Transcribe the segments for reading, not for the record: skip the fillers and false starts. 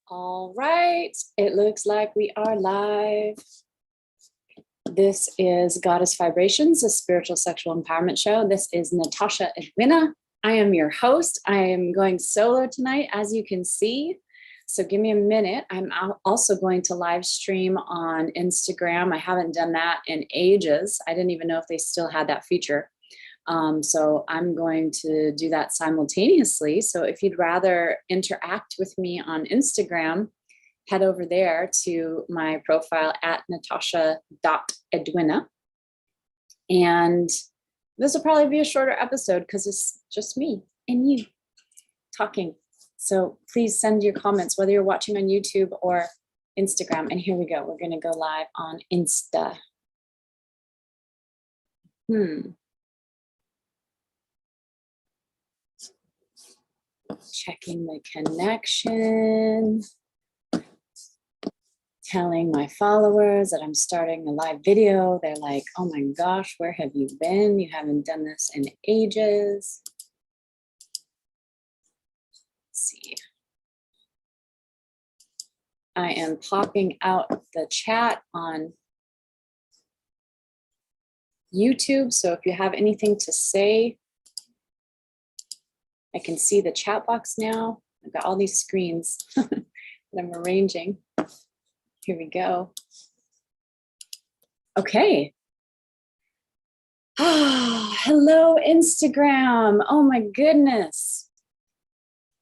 All right, it looks like we are live. This is Goddess Vibrations, a spiritual sexual empowerment show. This is Natasha Edwina. I am your host. I am going solo tonight, as you can see. So give me a minute. I'm also going to live stream on Instagram. I haven't done that in ages. I didn't even know if they still had that feature. So I'm going to do that simultaneously. So if you'd rather interact with me on Instagram, head over there to my profile at natasha.edwina. And this will probably be a shorter episode because it's just me and you talking. So please send your comments, whether you're watching on YouTube or Instagram. And here we go. We're going to go live on Insta. Checking the connection, telling my followers that I'm starting a live video. They're like, oh my gosh, where have you been? You haven't done this in ages. Let's see. I am popping out the chat on YouTube. So if you have anything to say, I can see the chat box now. I've got all these screens that I'm arranging. Here we go. Okay. Hello, Instagram. Oh my goodness.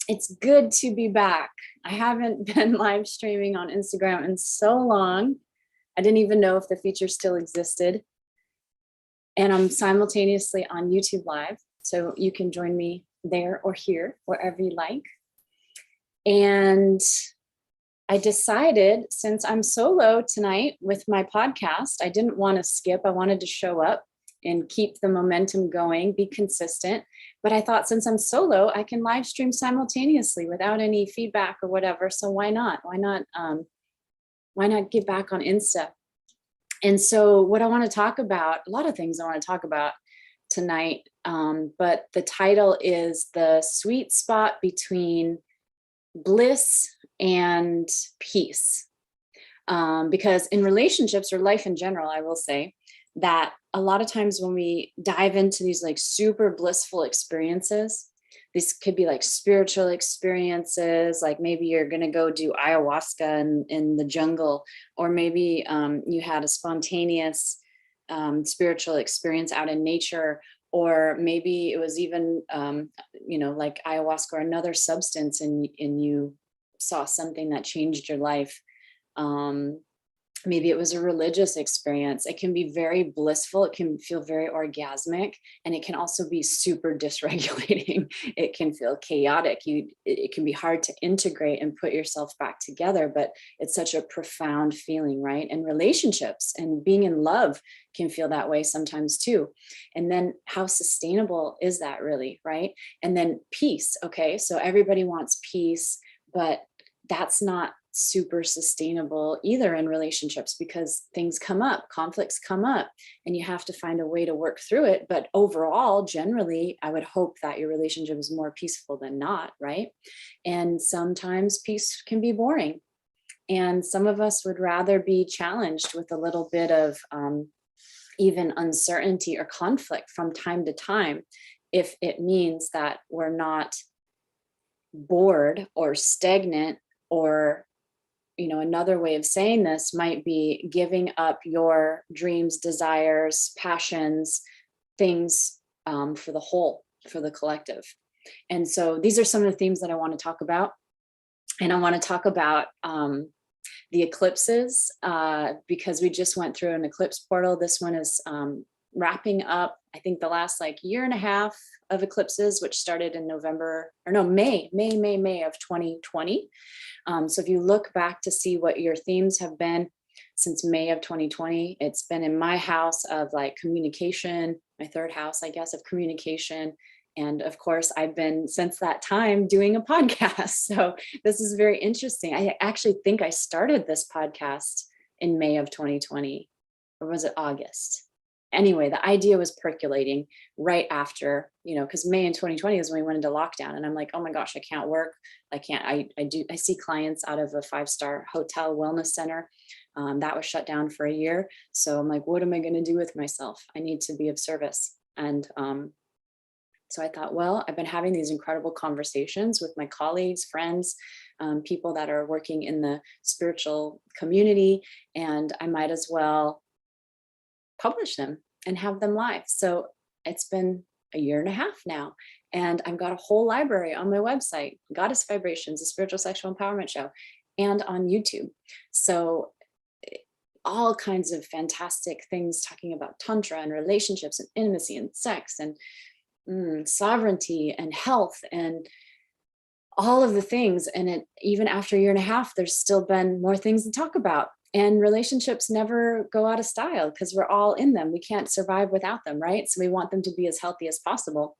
It's good to be back. I haven't been live streaming on Instagram in so long. I didn't even know if the feature still existed. And I'm simultaneously on YouTube Live. So you can join me there or here, wherever you like. And I decided, since I'm solo tonight with my podcast, I didn't want to skip. I wanted to show up and keep the momentum going, be consistent. But I thought, since I'm solo, I can live stream simultaneously without any feedback or whatever. So why not? Why not get back on Insta? And so what I want to talk about, a lot of things I want to talk about tonight, but the title is The Sweet Spot Between Bliss and Peace. Because in relationships or life in general, I will say that a lot of times when we dive into these like super blissful experiences, these could be like spiritual experiences, like maybe you're going to go do ayahuasca in the jungle, or maybe you had a spontaneous spiritual experience out in nature, or maybe it was even, like ayahuasca or another substance, and you saw something that changed your life. Maybe it was a religious experience. It can be very blissful. It can feel very orgasmic, and it can also be super dysregulating. It can feel chaotic. It can be hard to integrate and put yourself back together, but it's such a profound feeling, right? And relationships and being in love can feel that way sometimes too. And then how sustainable is that really, right? And then peace. Okay, so everybody wants peace, but that's not super sustainable either in relationships, because things come up, conflicts come up, and you have to find a way to work through it. But overall, generally, I would hope that your relationship is more peaceful than not, right? And sometimes peace can be boring. And some of us would rather be challenged with a little bit of even uncertainty or conflict from time to time, if it means that we're not bored or stagnant. Or another way of saying this might be giving up your dreams, desires, passions, things for the whole, for the collective. And so these are some of the themes that I want to talk about. And I want to talk about the eclipses, because we just went through an eclipse portal. This one is wrapping up, I think, the last year and a half of eclipses, which started in May of 2020. So if you look back to see what your themes have been since May of 2020, it's been in my house of communication, my third house, I guess, of communication. And of course, I've been since that time doing a podcast. So this is very interesting. I actually think I started this podcast in May of 2020, or was it August? anyway, the idea was percolating right after, because May in 2020 is when we went into lockdown, and I'm like, oh my gosh, I can't work. I see clients out of a 5-star hotel wellness center that was shut down for a year. So I'm like, what am I going to do with myself? I need to be of service. And so I thought, well, I've been having these incredible conversations with my colleagues, friends, people that are working in the spiritual community, and I might as well publish them and have them live. So it's been a year and a half now, and I've got a whole library on my website, Goddess Vibrations, a spiritual sexual empowerment show, and on YouTube. So all kinds of fantastic things talking about tantra and relationships and intimacy and sex and sovereignty and health and all of the things. And even after a year and a half, there's still been more things to talk about. And relationships never go out of style because we're all in them. We can't survive without them, right? So we want them to be as healthy as possible.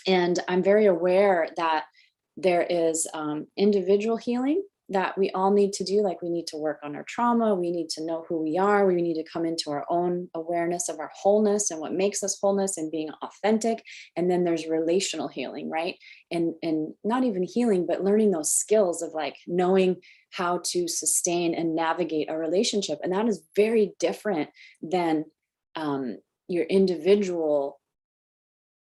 And I'm very aware that there is individual healing that we all need to do. Like, we need to work on our trauma. We need to know who we are. We need to come into our own awareness of our wholeness and what makes us wholeness and being authentic. And then there's relational healing, right? And not even healing, but learning those skills of like knowing how to sustain and navigate a relationship. And that is very different than your individual,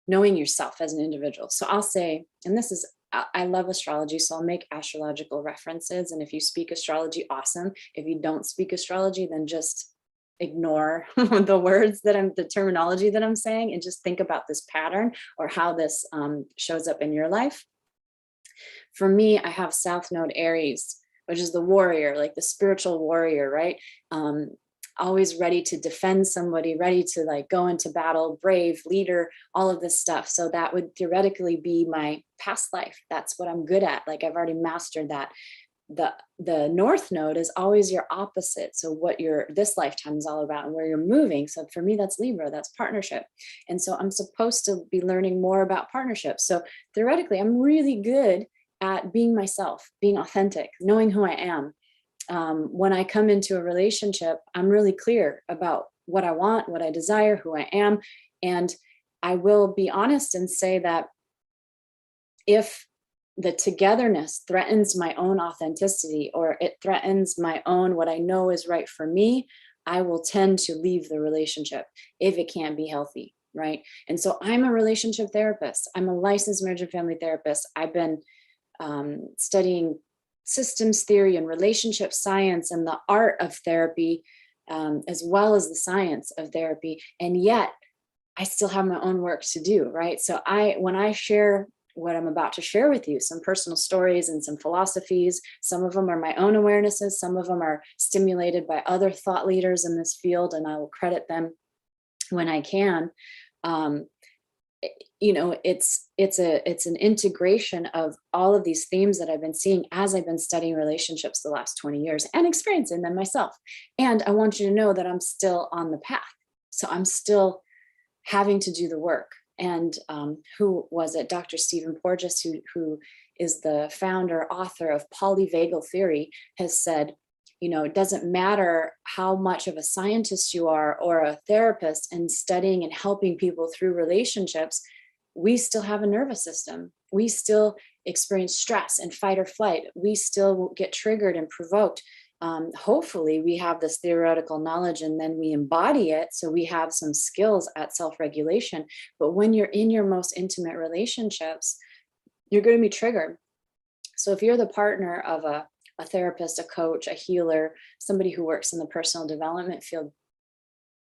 knowing yourself as an individual. So I'll say, and this is, I love astrology, so I'll make astrological references. And if you speak astrology, awesome. If you don't speak astrology, then just ignore the words the terminology that I'm saying, and just think about this pattern or how this shows up in your life. For me, I have South Node Aries, which is the warrior, like the spiritual warrior, right? Always ready to defend somebody, ready to like go into battle, brave, leader, all of this stuff. So that would theoretically be my past life. That's what I'm good at. Like, I've already mastered that. The North Node is always your opposite. So what this lifetime is all about and where you're moving. So for me, that's Libra, that's partnership. And so I'm supposed to be learning more about partnerships. So theoretically, I'm really good at being myself, being authentic, knowing who I am. When I come into a relationship, I'm really clear about what I want, what I desire, who I am. And I will be honest and say that if the togetherness threatens my own authenticity, or it threatens my own, what I know is right for me, I will tend to leave the relationship if it can't be healthy, right? And so I'm a relationship therapist. I'm a licensed marriage and family therapist. I've been studying systems theory and relationship science and the art of therapy, as well as the science of therapy. And yet I still have my own work to do, right? So when I share what I'm about to share with you, some personal stories and some philosophies, some of them are my own awarenesses, some of them are stimulated by other thought leaders in this field, and I will credit them when I can. It's an integration of all of these themes that I've been seeing as I've been studying relationships the last 20 years and experiencing them myself. And I want you to know that I'm still on the path. So I'm still having to do the work. And who was it? Dr. Stephen Porges, who is the founder, author of Polyvagal Theory, has said, it doesn't matter how much of a scientist you are or a therapist and studying and helping people through relationships, we still have a nervous system. We still experience stress and fight or flight. We still get triggered and provoked. Hopefully we have this theoretical knowledge and then we embody it. So we have some skills at self-regulation. But when you're in your most intimate relationships, you're going to be triggered. So if you're the partner of a therapist, a coach, a healer, somebody who works in the personal development field,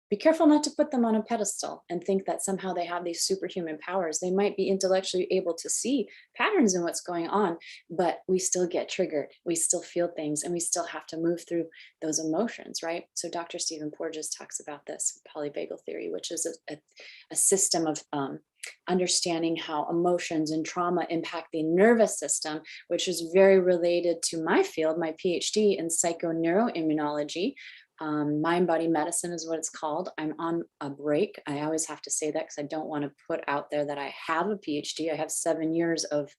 be careful not to put them on a pedestal and think that somehow they have these superhuman powers. They might be intellectually able to see patterns in what's going on, but we still get triggered. We still feel things, and we still have to move through those emotions, right? So Dr. Stephen Porges talks about this Polyvagal Theory, which is a system of understanding how emotions and trauma impact the nervous system, which is very related to my field, my PhD in psychoneuroimmunology. Mind-body medicine is what it's called. I'm on a break. I always have to say that because I don't want to put out there that I have a PhD. I have 7 years of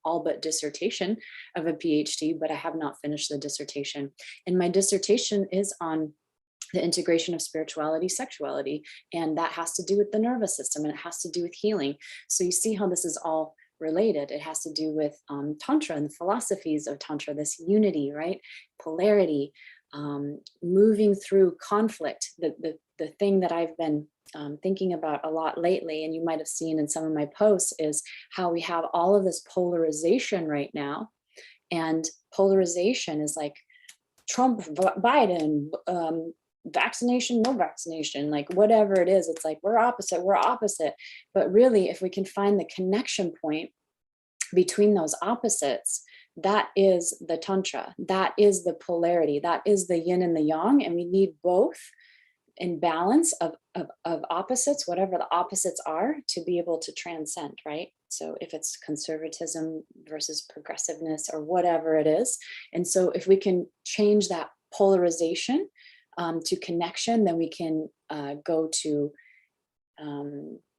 all but dissertation of a PhD, but I have not finished the dissertation. And my dissertation is on the integration of spirituality, sexuality, and that has to do with the nervous system, and it has to do with healing. So you see how this is all related. It has to do with Tantra and the philosophies of Tantra, this unity, right? Polarity, moving through conflict. The thing that I've been thinking about a lot lately, and you might have seen in some of my posts, is how we have all of this polarization right now. And polarization is like Trump, Biden, vaccination, no vaccination, like whatever it is, it's like we're opposite, we're opposite. But really, if we can find the connection point between those opposites, that is the Tantra, that is the polarity, that is the yin and the yang. And we need both in balance of opposites, whatever the opposites are, to be able to transcend, right? So if it's conservatism versus progressiveness or whatever it is. And so if we can change that polarization to connection, then we can go to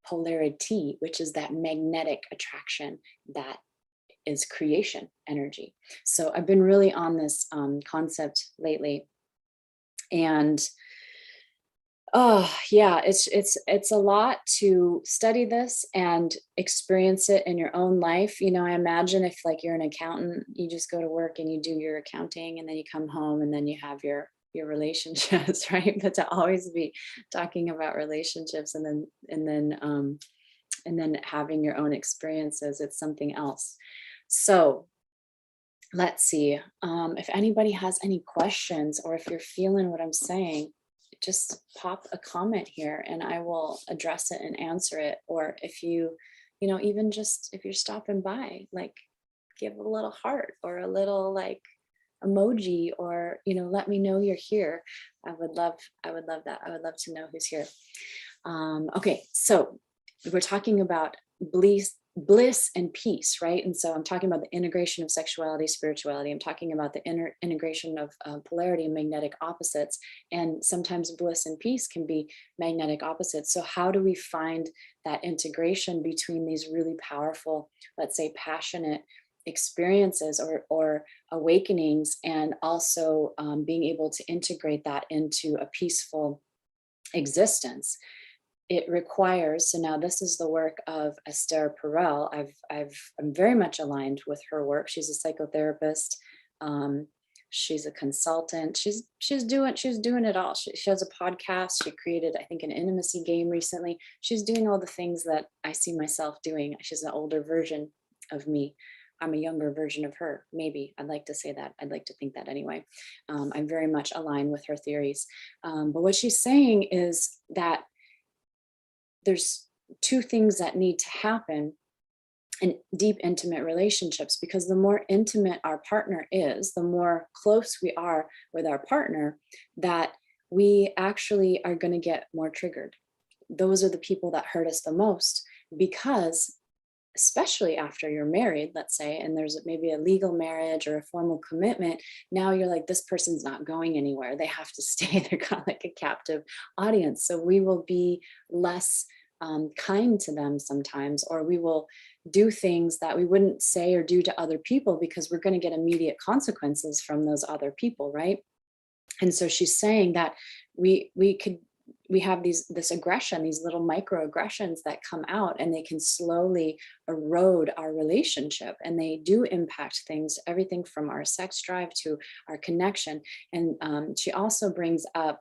polarity, which is that magnetic attraction that is creation energy. So I've been really on this concept lately. And oh yeah, it's a lot to study this and experience it in your own life. You know, I imagine if like you're an accountant, you just go to work and you do your accounting, and then you come home and then you have your relationships, right? But to always be talking about relationships and then having your own experiences, it's something else. So let's see if anybody has any questions, or if you're feeling what I'm saying, just pop a comment here and I will address it and answer it. Or if you know, even just if you're stopping by, like give a little heart or a little like emoji, or, you know, let me know you're here. I would love that. I would love to know who's here. Okay, so we're talking about bliss and peace, right? And so I'm talking about the integration of sexuality, spirituality. I'm talking about the integration of polarity and magnetic opposites. And sometimes bliss and peace can be magnetic opposites. So how do we find that integration between these really powerful, let's say passionate experiences or awakenings, and also being able to integrate that into a peaceful existence? It requires, so now this is the work of Esther Perel. I'm very much aligned with her work. She's a psychotherapist. She's a consultant. She's doing it all. She has a podcast. She created, I think, an intimacy game recently. She's doing all the things that I see myself doing. She's an older version of me. I'm a younger version of her. Maybe I'd like to say that. I'd like to think that anyway. I'm very much aligned with her theories. But what she's saying is that there's two things that need to happen in deep, intimate relationships, because the more intimate our partner is, the more close we are with our partner, that we actually are going to get more triggered. Those are the people that hurt us the most, because especially after you're married, let's say, and there's maybe a legal marriage or a formal commitment, now you're like, this person's not going anywhere. They have to stay. They're kind of like a captive audience. So we will be less kind to them sometimes, or we will do things that we wouldn't say or do to other people because we're going to get immediate consequences from those other people, right? And so she's saying that we have this aggression, these little microaggressions that come out, and they can slowly erode our relationship, and they do impact things, everything from our sex drive to our connection. And she also brings up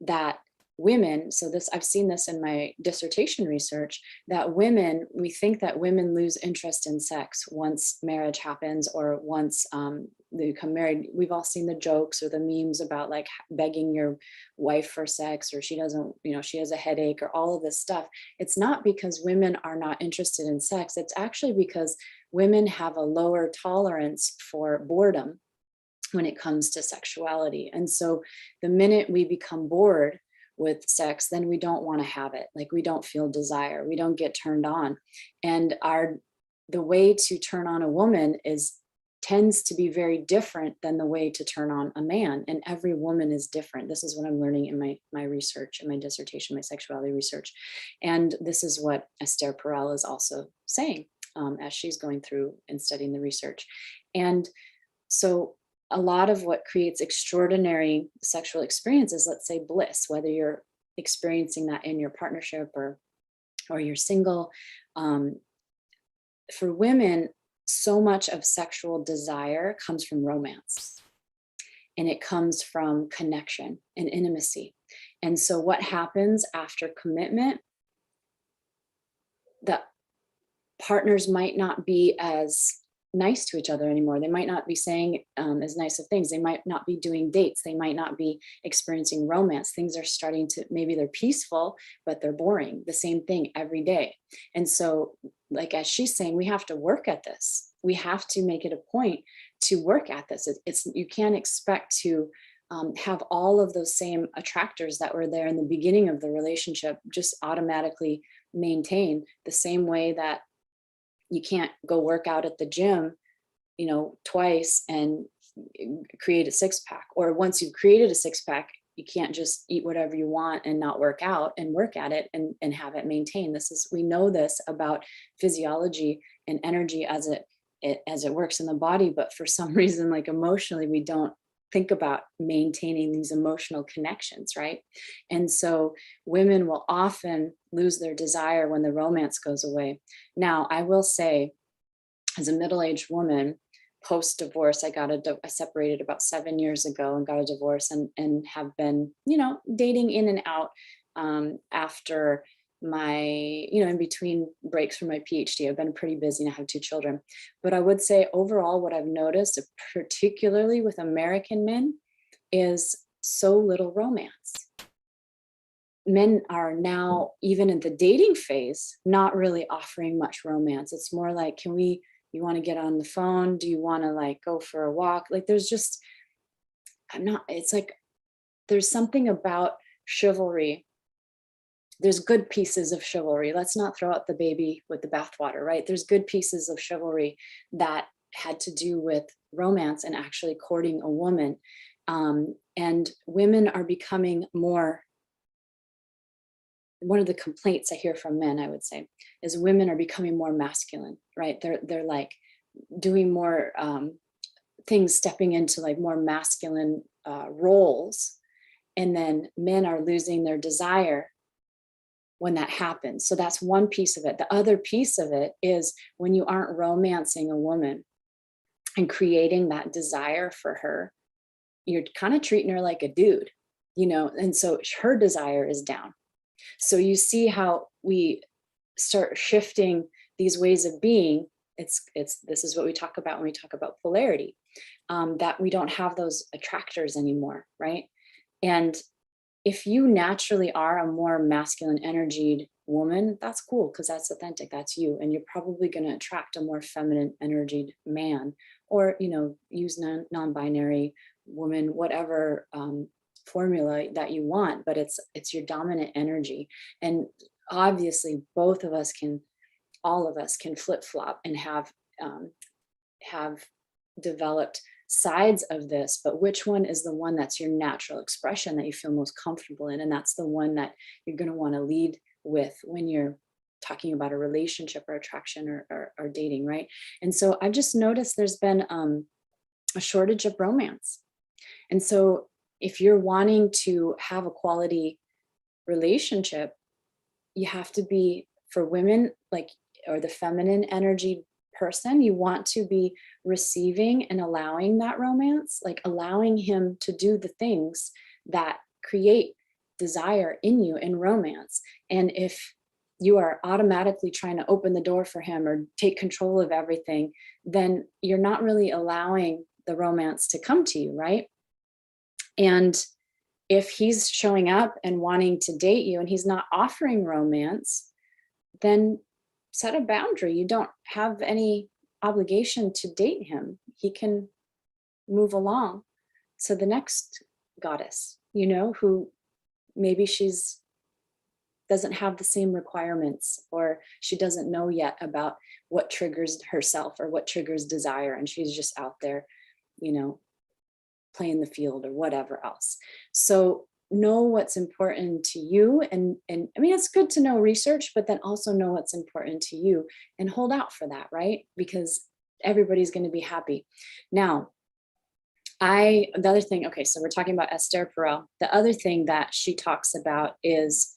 that women, so this, I've seen this in my dissertation research, that women, we think that women lose interest in sex once marriage happens, or once they become married. We've all seen the jokes or the memes about like begging your wife for sex, or she doesn't, you know, she has a headache, or all of this stuff. It's not because women are not interested in sex. It's actually because women have a lower tolerance for boredom when it comes to sexuality. And so the minute we become bored with sex, then we don't want to have it. Like, we don't feel desire, we don't get turned on. And the way to turn on a woman tends to be very different than the way to turn on a man. And every woman is different. This is what I'm learning in my research, in my dissertation, my sexuality research. And this is what Esther Perel is also saying as she's going through and studying the research. And so a lot of what creates extraordinary sexual experiences, let's say bliss, whether you're experiencing that in your partnership or you're single, for women, so much of sexual desire comes from romance, and it comes from connection and intimacy. And so what happens after commitment, the partners might not be as nice to each other anymore. They might not be saying as nice of things. They might not be doing dates. They might not be experiencing romance. Things are starting to, maybe they're peaceful, but they're boring. The same thing every day. And so, like as she's saying, we have to work at this. We have to make it a point to work at this. It's you can't expect to have all of those same attractors that were there in the beginning of the relationship just automatically maintain, the same way that you can't go work out at the gym, twice and create a six pack. Or once you've created a six pack, you can't just eat whatever you want and not work out and work at it and have it maintained. We know this about physiology and energy as it works in the body, but for some reason, like emotionally, we don't think about maintaining these emotional connections, right? And so women will often lose their desire when the romance goes away. Now, I will say, as a middle-aged woman, post-divorce, I separated about 7 years ago and got a divorce, and have been, dating in and out after my, in between breaks for my PhD. I've been pretty busy and I have 2 children. But I would say overall, what I've noticed, particularly with American men, is so little romance. Men are now, even in the dating phase, not really offering much romance. It's more like, you want to get on the phone? Do you want to like go for a walk? Like it's like, there's something about chivalry. There's good pieces of chivalry. Let's not throw out the baby with the bathwater, right? There's good pieces of chivalry that had to do with romance and actually courting a woman. And women are becoming more, one of the complaints I hear from men, I would say, is women are becoming more masculine, right? They're like doing more things, stepping into like more masculine roles. And then men are losing their desire when that happens. So that's one piece of it. The other piece of it is when you aren't romancing a woman and creating that desire for her, you're kind of treating her like a dude, and so her desire is down. So you see how we start shifting these ways of being. This is what we talk about when we talk about polarity, that we don't have those attractors anymore, right? And if you naturally are a more masculine energied woman, that's cool, because that's authentic, that's you. And you're probably going to attract a more feminine energied man, or, use non-binary woman, whatever formula that you want, but it's your dominant energy. And obviously all of us can flip-flop and have developed sides of this, but which one is the one that's your natural expression that you feel most comfortable in? And that's the one that you're going to want to lead with when you're talking about a relationship or attraction or dating, right? And so I've just noticed there's been a shortage of romance. And so if you're wanting to have a quality relationship, you have to be, for women, like, or the feminine energy person, you want to be receiving and allowing that romance, like allowing him to do the things that create desire in you in romance. And if you are automatically trying to open the door for him or take control of everything, then you're not really allowing the romance to come to you, right? And if he's showing up and wanting to date you and he's not offering romance, then set a boundary. You don't have any obligation to date him. He can move along to the next goddess, who maybe doesn't have the same requirements, or she doesn't know yet about what triggers herself or what triggers desire. And she's just out there, playing the field or whatever else. So know what's important to you. And I mean, it's good to know research, but then also know what's important to you and hold out for that, right? Because everybody's going to be happy. Now, The other thing, okay, so we're talking about Esther Perel. The other thing that she talks about is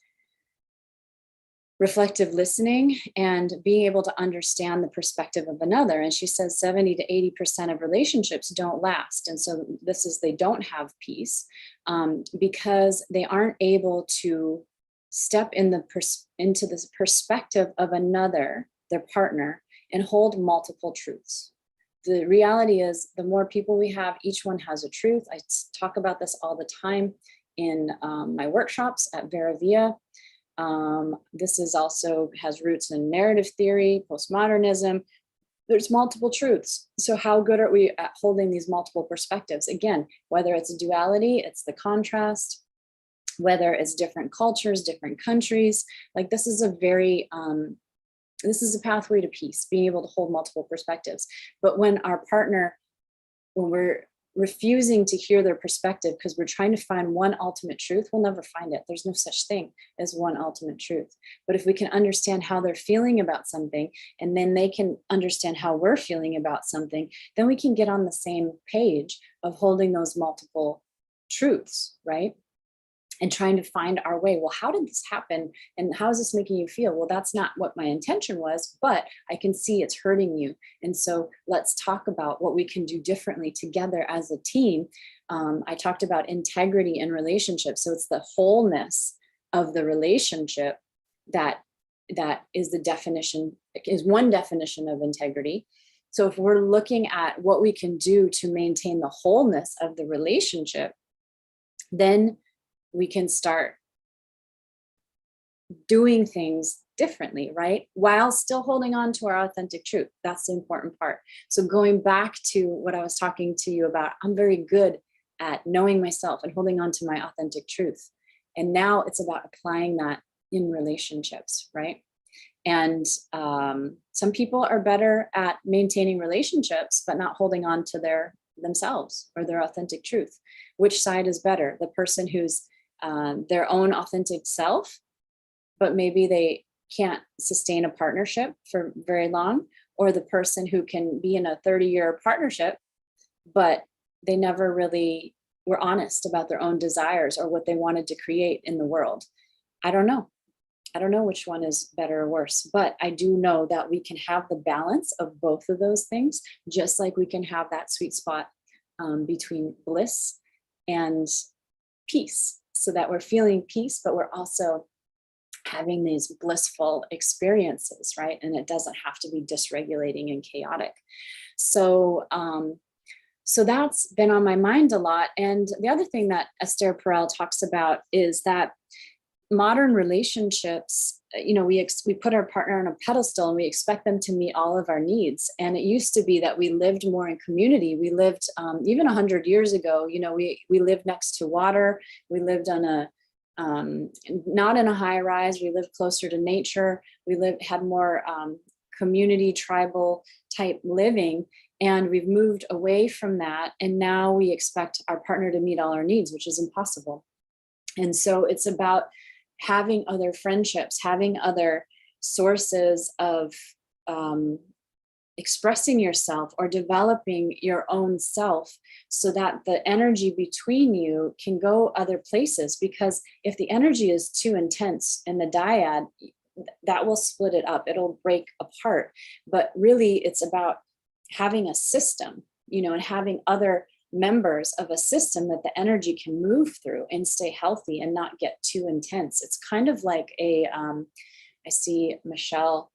reflective listening and being able to understand the perspective of another. And she says 70 to 80% of relationships don't last. And so they don't have peace because they aren't able to step into the perspective of another, their partner, and hold multiple truths. The reality is, the more people we have, each one has a truth. I talk about this all the time in my workshops at Vera Via. This is also has roots in narrative theory, postmodernism. There's multiple truths. So how good are we at holding these multiple perspectives? Again, whether it's a duality, it's the contrast, whether it's different cultures, different countries, like this is a very, this is a pathway to peace, being able to hold multiple perspectives. But when our partner, when we're refusing to hear their perspective because we're trying to find one ultimate truth, we'll never find it. There's no such thing as one ultimate truth. But if we can understand how they're feeling about something, and then they can understand how we're feeling about something, then we can get on the same page of holding those multiple truths, right? And trying to find our way. Well, how did this happen? And how is this making you feel? Well, that's not what my intention was, but I can see it's hurting you. And so let's talk about what we can do differently together as a team. I talked about integrity in relationships. So it's the wholeness of the relationship that is the definition, is one definition of integrity. So if we're looking at what we can do to maintain the wholeness of the relationship, then we can start doing things differently, right? While still holding on to our authentic truth. That's the important part. So going back to what I was talking to you about, I'm very good at knowing myself and holding on to my authentic truth. And now it's about applying that in relationships, right? And some people are better at maintaining relationships, but not holding on to themselves or their authentic truth. Which side is better? The person who's their own authentic self, but maybe they can't sustain a partnership for very long, or the person who can be in a 30-year partnership, but they never really were honest about their own desires or what they wanted to create in the world. I don't know. I don't know which one is better or worse, but I do know that we can have the balance of both of those things, just like we can have that sweet spot between bliss and peace, so that we're feeling peace, but we're also having these blissful experiences, right? And it doesn't have to be dysregulating and chaotic. So, so that's been on my mind a lot. And the other thing that Esther Perel talks about is that modern relationships, you know, we put our partner on a pedestal and we expect them to meet all of our needs. And it used to be that we lived more in community. We lived, even 100 years ago, you know, we lived next to water. We lived on not in a high rise. We lived closer to nature. We had more community, tribal type living. And we've moved away from that. And now we expect our partner to meet all our needs, which is impossible. And so it's about having other friendships, having other sources of expressing yourself or developing your own self, so that the energy between you can go other places. Because if the energy is too intense in the dyad, that will split it up. It'll break apart. But really, it's about having a system, you know, and having other members of a system that the energy can move through and stay healthy and not get too intense. It's kind of like I see Michelle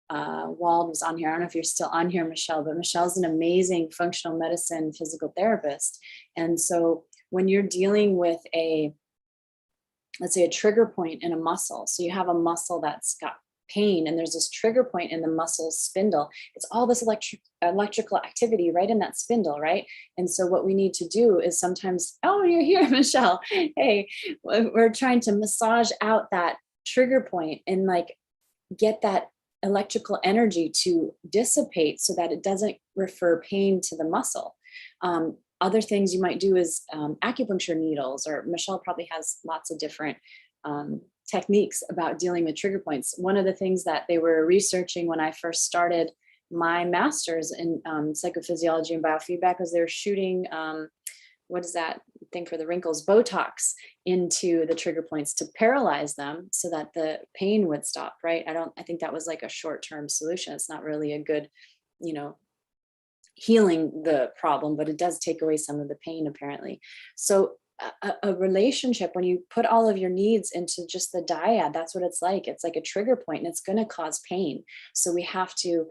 Wald was on here. I don't know if you're still on here, Michelle, but Michelle's an amazing functional medicine physical therapist. And so when you're dealing with let's say a trigger point in a muscle, so you have a muscle that's got pain and there's this trigger point in the muscle spindle, it's all this electrical activity right in that spindle, right? And so what we need to do is sometimes, oh, you're here, Michelle. Hey, we're trying to massage out that trigger point and like get that electrical energy to dissipate so that it doesn't refer pain to the muscle. Other things you might do is acupuncture needles, or Michelle probably has lots of different techniques about dealing with trigger points. One of the things that they were researching when I first started my master's in psychophysiology and biofeedback, because they're shooting, what is that thing for the wrinkles, Botox, into the trigger points to paralyze them so that the pain would stop, right? I think that was like a short-term solution. It's not really a good, you know, healing the problem, but it does take away some of the pain apparently. So a relationship, when you put all of your needs into just the dyad, that's what it's like. It's like a trigger point and it's going to cause pain. So we have to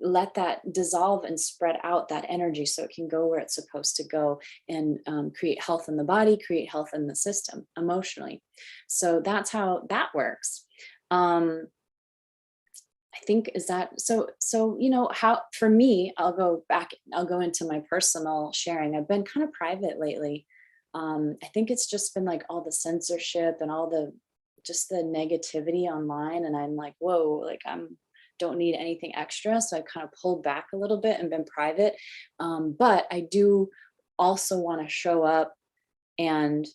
let that dissolve and spread out that energy so it can go where it's supposed to go, and create health in the body, create health in the system emotionally. So that's how that works. I think is that so, you know, how for me, I'll go into my personal sharing. I've been kind of private lately. I think it's just been like all the censorship and all the just the negativity online. And I'm like, whoa, like don't need anything extra. So I kind of pulled back a little bit and been private. But I do also want to show up and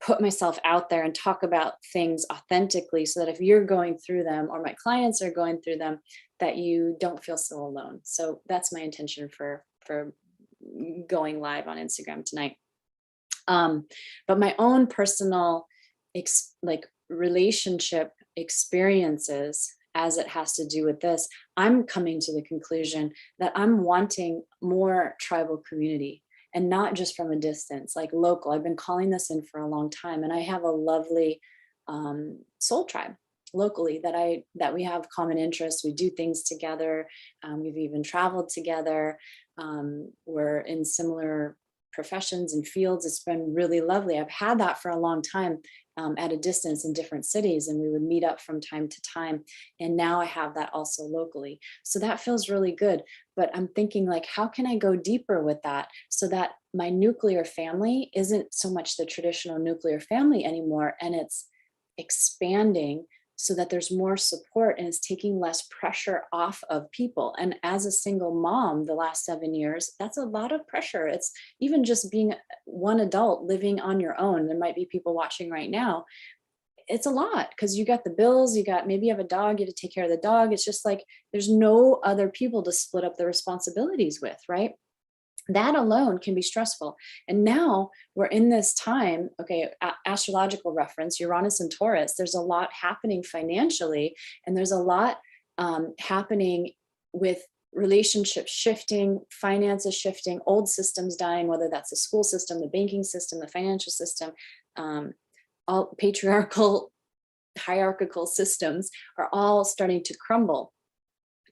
put myself out there and talk about things authentically, so that if you're going through them or my clients are going through them, that you don't feel so alone. So that's my intention for going live on Instagram tonight. But my own personal like relationship experiences, as it has to do with this, I'm coming to the conclusion that I'm wanting more tribal community, and not just from a distance, like local. I've been calling this in for a long time, and I have a lovely soul tribe locally that we have common interests. We do things together. We've even traveled together. We're in similar professions and fields. It's been really lovely. I've had that for a long time at a distance in different cities, and we would meet up from time to time. And now I have that also locally. So that feels really good. But I'm thinking, like, how can I go deeper with that so that my nuclear family isn't so much the traditional nuclear family anymore, and it's expanding so that there's more support and it's taking less pressure off of people. And as a single mom, the last 7 years, that's a lot of pressure. It's even just being one adult living on your own. There might be people watching right now. It's a lot because you got the bills, you got, maybe you have a dog, you have to take care of the dog. It's just like, there's no other people to split up the responsibilities with, right? That alone can be stressful. And now we're in this time, okay, astrological reference, Uranus and Taurus, there's a lot happening financially, and there's a lot happening with relationships shifting, finances shifting, old systems dying, whether that's the school system, the banking system, the financial system, all patriarchal, hierarchical systems are all starting to crumble.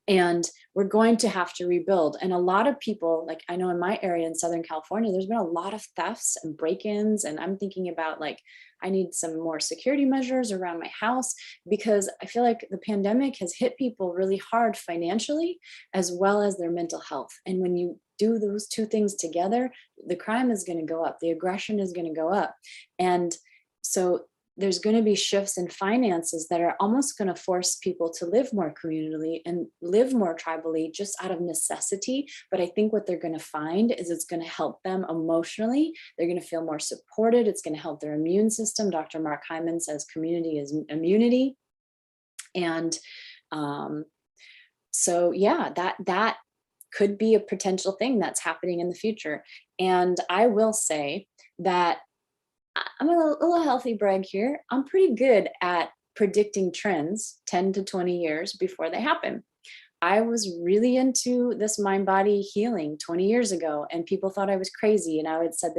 And we're going to have to rebuild. And a lot of people, like I know in my area in Southern California, there's been a lot of thefts and break-ins. And I'm thinking about, like, I need some more security measures around my house, because I feel like the pandemic has hit people really hard financially, as well as their mental health. And when you do those two things together, the crime is going to go up, the aggression is going to go up. And so there's going to be shifts in finances that are almost going to force people to live more communally and live more tribally, just out of necessity. But I think what they're going to find is it's going to help them emotionally. They're going to feel more supported. It's going to help their immune system. Dr. Mark Hyman says community is immunity. And so, yeah, that could be a potential thing that's happening in the future. And I will say that I'm a little healthy brag here. I'm pretty good at predicting trends 10 to 20 years before they happen. I was really into this mind body healing 20 years ago, and people thought I was crazy. And I would said,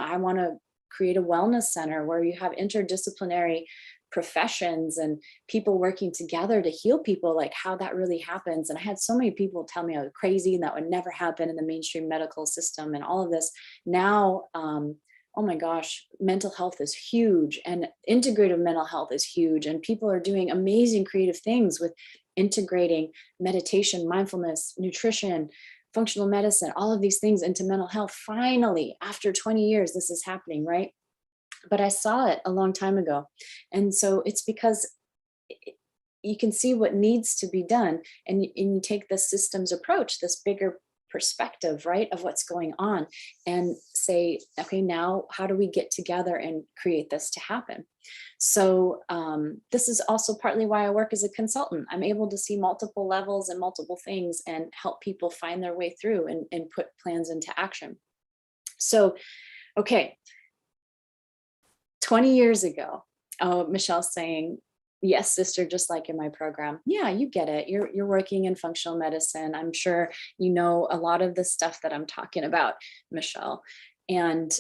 I want to create a wellness center where you have interdisciplinary professions and people working together to heal people, like how that really happens. And I had so many people tell me I was crazy and that would never happen in the mainstream medical system and all of this. Now, oh my gosh, mental health is huge, and integrative mental health is huge. And people are doing amazing creative things with integrating meditation, mindfulness, nutrition, functional medicine, all of these things into mental health. Finally, after 20 years, this is happening, right? But I saw it a long time ago. And so it's because you can see what needs to be done, and you take the systems approach, this bigger perspective, right, of what's going on, and say, okay, now how do we get together and create this to happen? So this is also partly why I work as a consultant. I'm able to see multiple levels and multiple things and help people find their way through and put plans into action. So, okay, 20 years ago, Michelle's saying, yes, sister, just like in my program. Yeah, you get it. You're working in functional medicine. I'm sure you know a lot of the stuff that I'm talking about, Michelle. And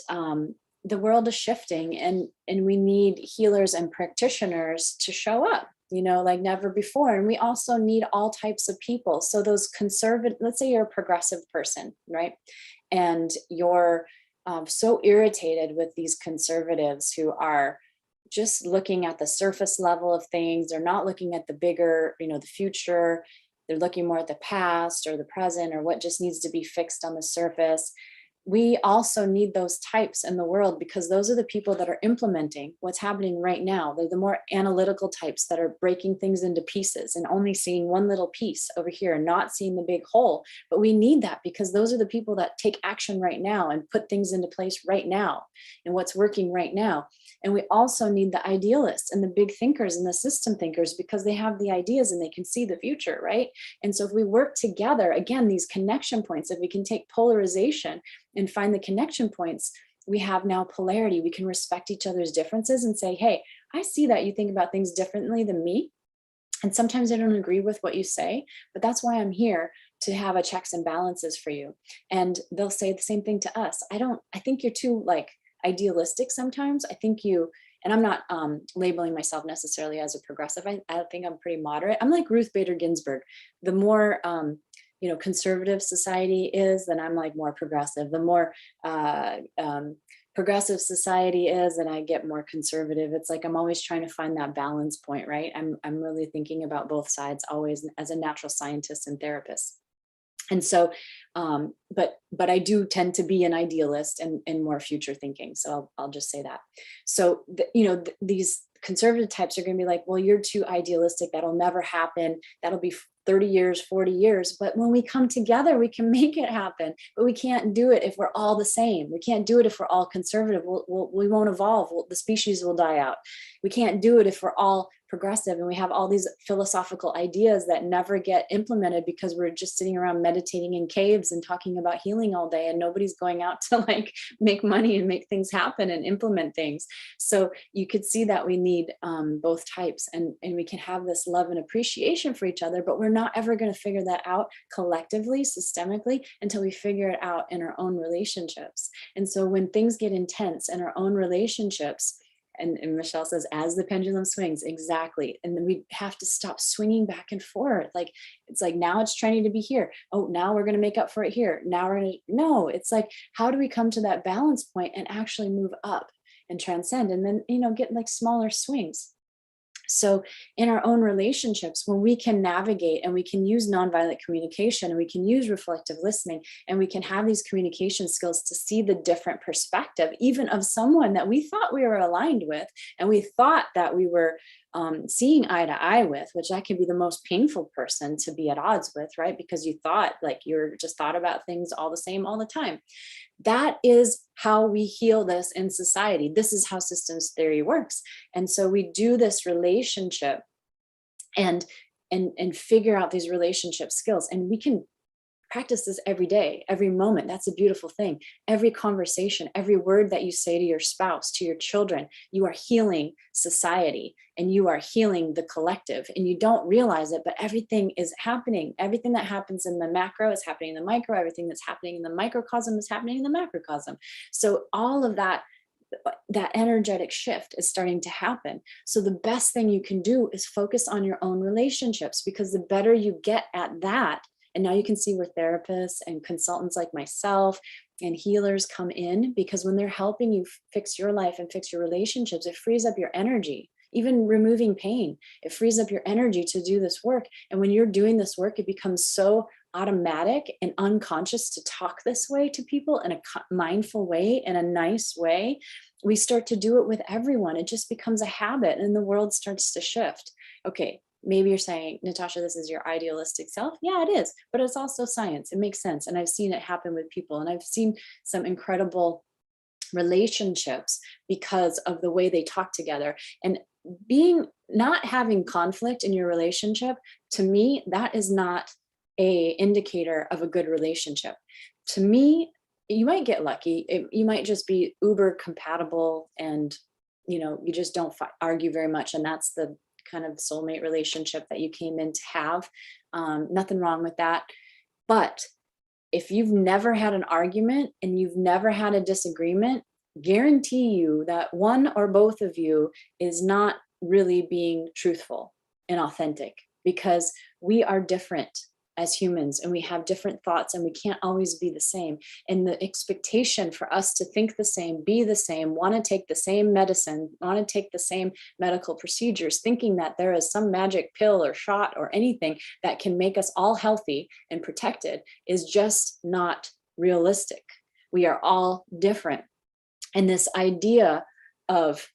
the world is shifting, and we need healers and practitioners to show up, you know, like never before. And we also need all types of people. So those conservative, let's say you're a progressive person, right? And you're so irritated with these conservatives who are just looking at the surface level of things. They're not looking at the bigger, you know, the future. They're looking more at the past or the present or what just needs to be fixed on the surface. We also need those types in the world, because those are the people that are implementing what's happening right now. They're the more analytical types that are breaking things into pieces and only seeing one little piece over here and not seeing the big whole. But we need that, because those are the people that take action right now and put things into place right now and what's working right now. And we also need the idealists and the big thinkers and the system thinkers, because they have the ideas and they can see the future, right? And so if we work together, again, these connection points, if we can take polarization and find the connection points, we have now polarity. We can respect each other's differences and say, hey, I see that you think about things differently than me. And sometimes I don't agree with what you say, but that's why I'm here, to have a checks and balances for you. And they'll say the same thing to us. I think you're too like idealistic sometimes. I think you, and I'm not labeling myself necessarily as a progressive. I think I'm pretty moderate. I'm like Ruth Bader Ginsburg. The more you know, conservative society is, then I'm like more progressive. The more progressive society is, and I get more conservative. It's like I'm always trying to find that balance point, right? I'm really thinking about both sides always, as a natural scientist and therapist. And so, but I do tend to be an idealist and more future thinking. So I'll just say that. So, you know, these conservative types are going to be like, well, you're too idealistic. That'll never happen. That'll be 30 years, 40 years. But when we come together, we can make it happen. But we can't do it if we're all the same. We can't do it if we're all conservative. We won't evolve. The species will die out. We can't do it if we're all progressive and we have all these philosophical ideas that never get implemented, because we're just sitting around meditating in caves and talking about healing all day, and nobody's going out to like make money and make things happen and implement things. So you could see that we need both types, and we can have this love and appreciation for each other, but we're not ever going to figure that out collectively, systemically, until we figure it out in our own relationships. And so when things get intense in our own relationships, and Michelle says, as the pendulum swings, exactly. And then we have to stop swinging back and forth. Like, it's like, now it's trending to be here. Oh, now we're going to make up for it here. Now we're going to, no, it's like, how do we come to that balance point and actually move up and transcend? And then, you know, get like smaller swings. So in our own relationships, when we can navigate and we can use nonviolent communication and we can use reflective listening and we can have these communication skills to see the different perspective, even of someone that we thought we were aligned with and we thought that we were seeing eye to eye with, which that can be the most painful person to be at odds with, right? Because you thought like you're just thought about things all the same all the time. That is how we heal this in society. This is how systems theory works. And so we do this relationship and figure out these relationship skills, and we can practice this every day, every moment. That's a beautiful thing. Every conversation, every word that you say to your spouse, to your children, you are healing society and you are healing the collective, and you don't realize it, but everything is happening. Everything that happens in the macro is happening in the micro. Everything that's happening in the microcosm is happening in the macrocosm. So all of that energetic shift is starting to happen. So the best thing you can do is focus on your own relationships, because the better you get at that, and now you can see where therapists and consultants like myself and healers come in, because when they're helping you fix your life and fix your relationships, it frees up your energy. Even removing pain, it frees up your energy to do this work. And when you're doing this work, it becomes so automatic and unconscious to talk this way to people in a mindful way, in a nice way. We start to do it with everyone. It just becomes a habit and the world starts to shift. Okay, maybe you're saying, Natasha, this is your idealistic self. Yeah, it is, but it's also science. It makes sense. And I've seen it happen with people, and I've seen some incredible relationships because of the way they talk together. And not having conflict in your relationship, to me, that is not a indicator of a good relationship. To me, you might get lucky. You might just be uber compatible, and you just don't argue very much, and that's the kind of soulmate relationship that you came in to have. Nothing wrong with that. But if you've never had an argument and you've never had a disagreement, guarantee you that one or both of you is not really being truthful and authentic, because we are different as humans and we have different thoughts and we can't always be the same. And the expectation for us to think the same, be the same, want to take the same medicine, want to take the same medical procedures, thinking that there is some magic pill or shot or anything that can make us all healthy and protected, is just not realistic. We are all different. And this idea of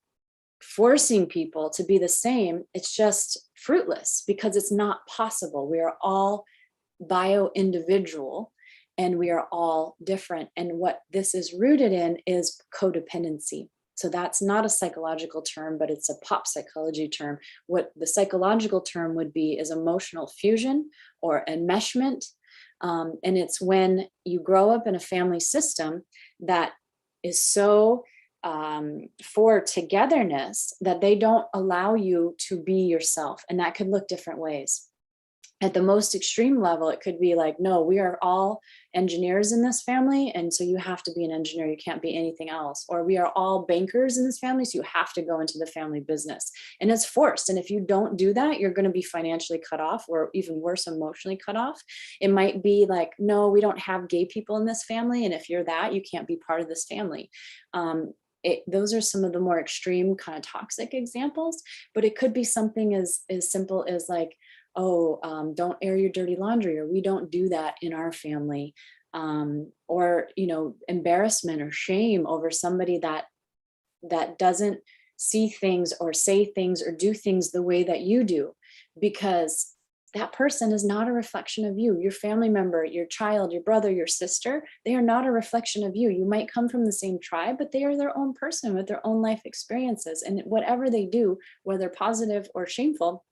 forcing people to be the same, it's just fruitless, because it's not possible. We are all bio-individual and we are all different. And what this is rooted in is codependency. So that's not a psychological term, but it's a pop psychology term. What the psychological term would be is emotional fusion or enmeshment. And it's when you grow up in a family system that is so for togetherness that they don't allow you to be yourself. And that could look different ways. At the most extreme level, it could be like, no, we are all engineers in this family, and so you have to be an engineer, you can't be anything else. Or we are all bankers in this family, so you have to go into the family business. And it's forced. And if you don't do that, you're going to be financially cut off, or even worse, emotionally cut off. It might be like, no, we don't have gay people in this family, and if you're that, you can't be part of this family. Those are some of the more extreme kind of toxic examples, but it could be something as simple as like, oh, don't air your dirty laundry, or we don't do that in our family. Or, embarrassment or shame over somebody that doesn't see things or say things or do things the way that you do, because that person is not a reflection of you. Your family member, your child, your brother, your sister, they are not a reflection of you. You might come from the same tribe, but they are their own person with their own life experiences. And whatever they do, whether positive or shameful,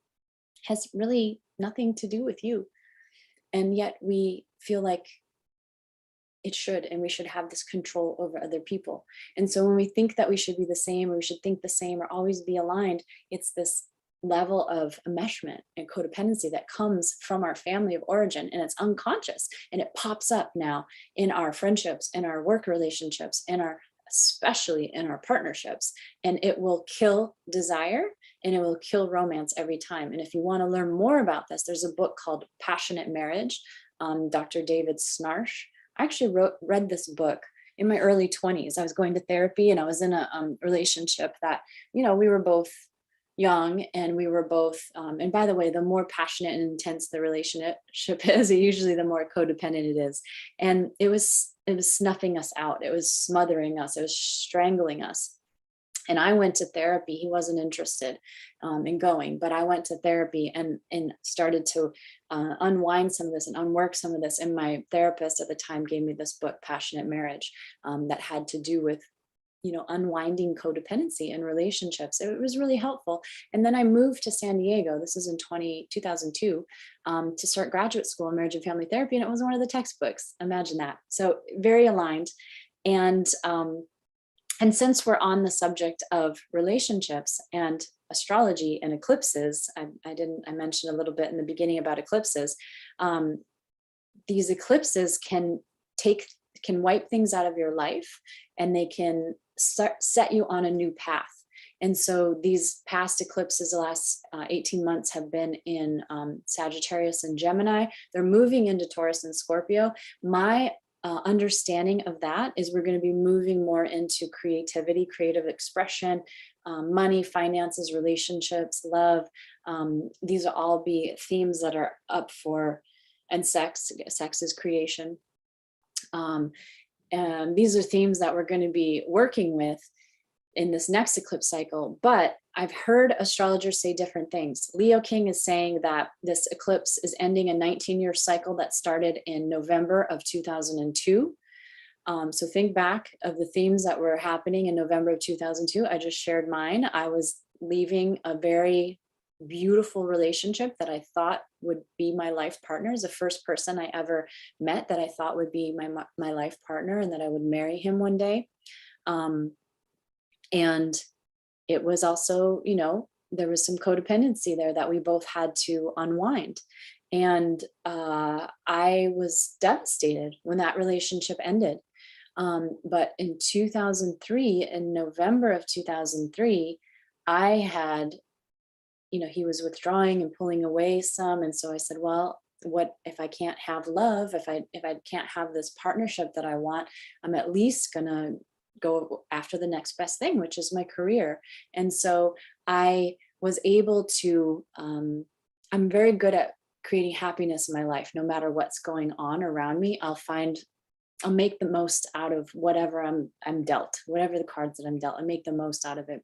has really nothing to do with you. And yet we feel like it should, and we should have this control over other people. And so when we think that we should be the same, or we should think the same, or always be aligned, it's this level of enmeshment and codependency that comes from our family of origin, and it's unconscious, and it pops up now in our friendships, in our work relationships, especially in our partnerships, and it will kill desire and it will kill romance every time. And if you want to learn more about this, there's a book called Passionate Marriage, Dr. David Snarsh. I actually read this book in my early 20s. I was going to therapy, and I was in a relationship that, we were both young, and we were both, and by the way, the more passionate and intense the relationship is, usually the more codependent it is. And it was snuffing us out. It was smothering us. It was strangling us. And I went to therapy. He wasn't interested in going, but I went to therapy and started to unwind some of this and unwork some of this. And my therapist at the time gave me this book, Passionate Marriage, that had to do with, unwinding codependency in relationships. It was really helpful. And then I moved to San Diego. This is in 2002 to start graduate school in marriage and family therapy. And it was one of the textbooks. Imagine that. So very aligned. And since we're on the subject of relationships and astrology and eclipses, I mentioned a little bit in the beginning about eclipses. These eclipses can wipe things out of your life, and they can set you on a new path. And so these past eclipses, the last 18 months, have been in Sagittarius and Gemini. They're moving into Taurus and Scorpio. My understanding of that is we're going to be moving more into creativity, creative expression, money, finances, relationships, love. These will all be themes that are up for, and sex is creation. And these are themes that we're going to be working with in this next eclipse cycle, but I've heard astrologers say different things. Leo King is saying that this eclipse is ending a 19-year cycle that started in November of 2002. So think back of the themes that were happening in November of 2002. I just shared mine. I was leaving a very beautiful relationship that I thought would be my life partner. Is the first person I ever met that I thought would be my life partner and that I would marry him one day. And it was also, there was some codependency there that we both had to unwind. And I was devastated when that relationship ended. But in 2003, in November of 2003, I had, he was withdrawing and pulling away some. And so I said, well, what if I can't have love, if I can't have this partnership that I want, I'm at least gonna go after the next best thing, which is my career. And so I was able to, I'm very good at creating happiness in my life. No matter what's going on around me, I'll make the most out of whatever I'm dealt, whatever the cards that I'm dealt, I make the most out of it.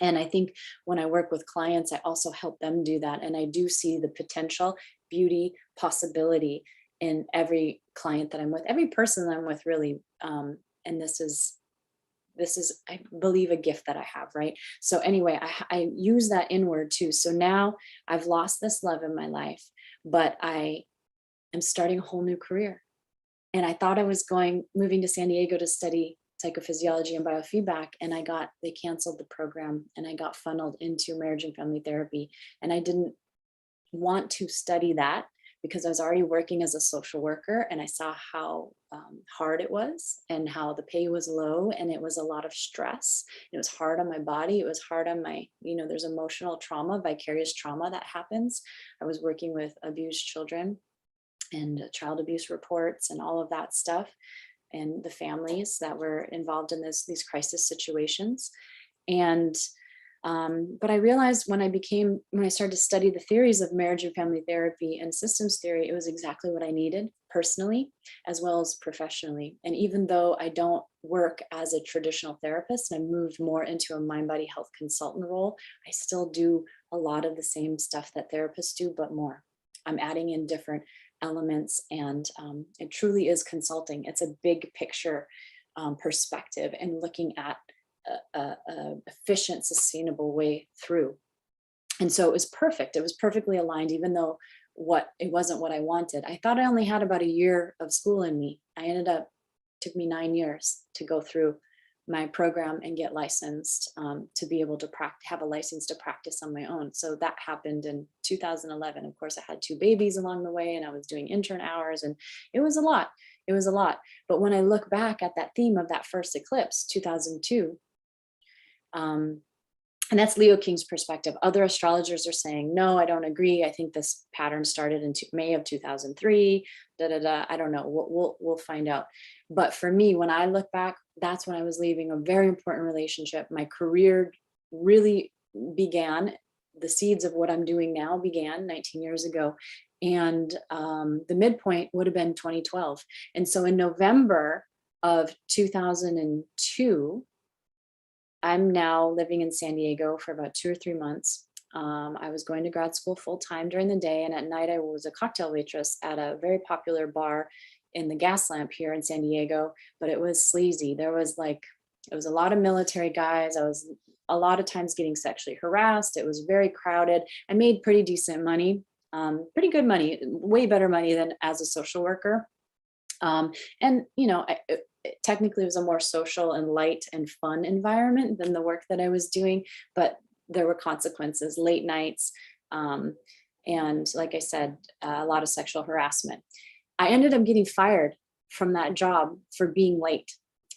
And I think when I work with clients, I also help them do that. And I do see the potential, beauty, possibility in every client that I'm with, every person that I'm with, really. And this is, I believe, a gift that I have, right? So anyway, I use that inward too. So now I've lost this love in my life, but I am starting a whole new career. And I thought I was moving to San Diego to study psychophysiology and biofeedback. And they canceled the program and I got funneled into marriage and family therapy. And I didn't want to study that because I was already working as a social worker and I saw how hard it was and how the pay was low and it was a lot of stress. It was hard on my body. It was hard on my, there's emotional trauma, vicarious trauma that happens. I was working with abused children and child abuse reports and all of that stuff, and the families that were involved in these crisis situations. And but I realized when I started to study the theories of marriage and family therapy and systems theory, it was exactly what I needed personally as well as professionally. And even though I don't work as a traditional therapist, and I moved more into a mind-body health consultant role, I still do a lot of the same stuff that therapists do, but more. I'm adding in different elements, and it truly is consulting. It's a big picture perspective and looking at a efficient, sustainable way through. And so it was perfect. It was perfectly aligned, even though it wasn't what I wanted. I thought I only had about a year of school in me. Took me 9 years to go through my program and get licensed to be able to have a license to practice on my own. So that happened in 2011. Of course, I had 2 babies along the way and I was doing intern hours and it was a lot. It was a lot. But when I look back at that theme of that first eclipse, 2002, and that's Leo King's perspective. Other astrologers are saying, no, I don't agree. I think this pattern started in May of 2003. I don't know. We'll find out. But for me, when I look back, that's when I was leaving a very important relationship. My career really began. The seeds of what I'm doing now began 19 years ago. And the midpoint would have been 2012. And so in November of 2002, I'm now living in San Diego for about 2 or 3 months. I was going to grad school full time during the day, and at night I was a cocktail waitress at a very popular bar in the Gas Lamp here in San Diego, but it was sleazy. It was a lot of military guys. I was a lot of times getting sexually harassed. It was very crowded. I made pretty decent money, pretty good money, way better money than as a social worker. And, technically it was a more social and light and fun environment than the work that I was doing, but there were consequences, late nights. And like I said, a lot of sexual harassment. I ended up getting fired from that job for being late.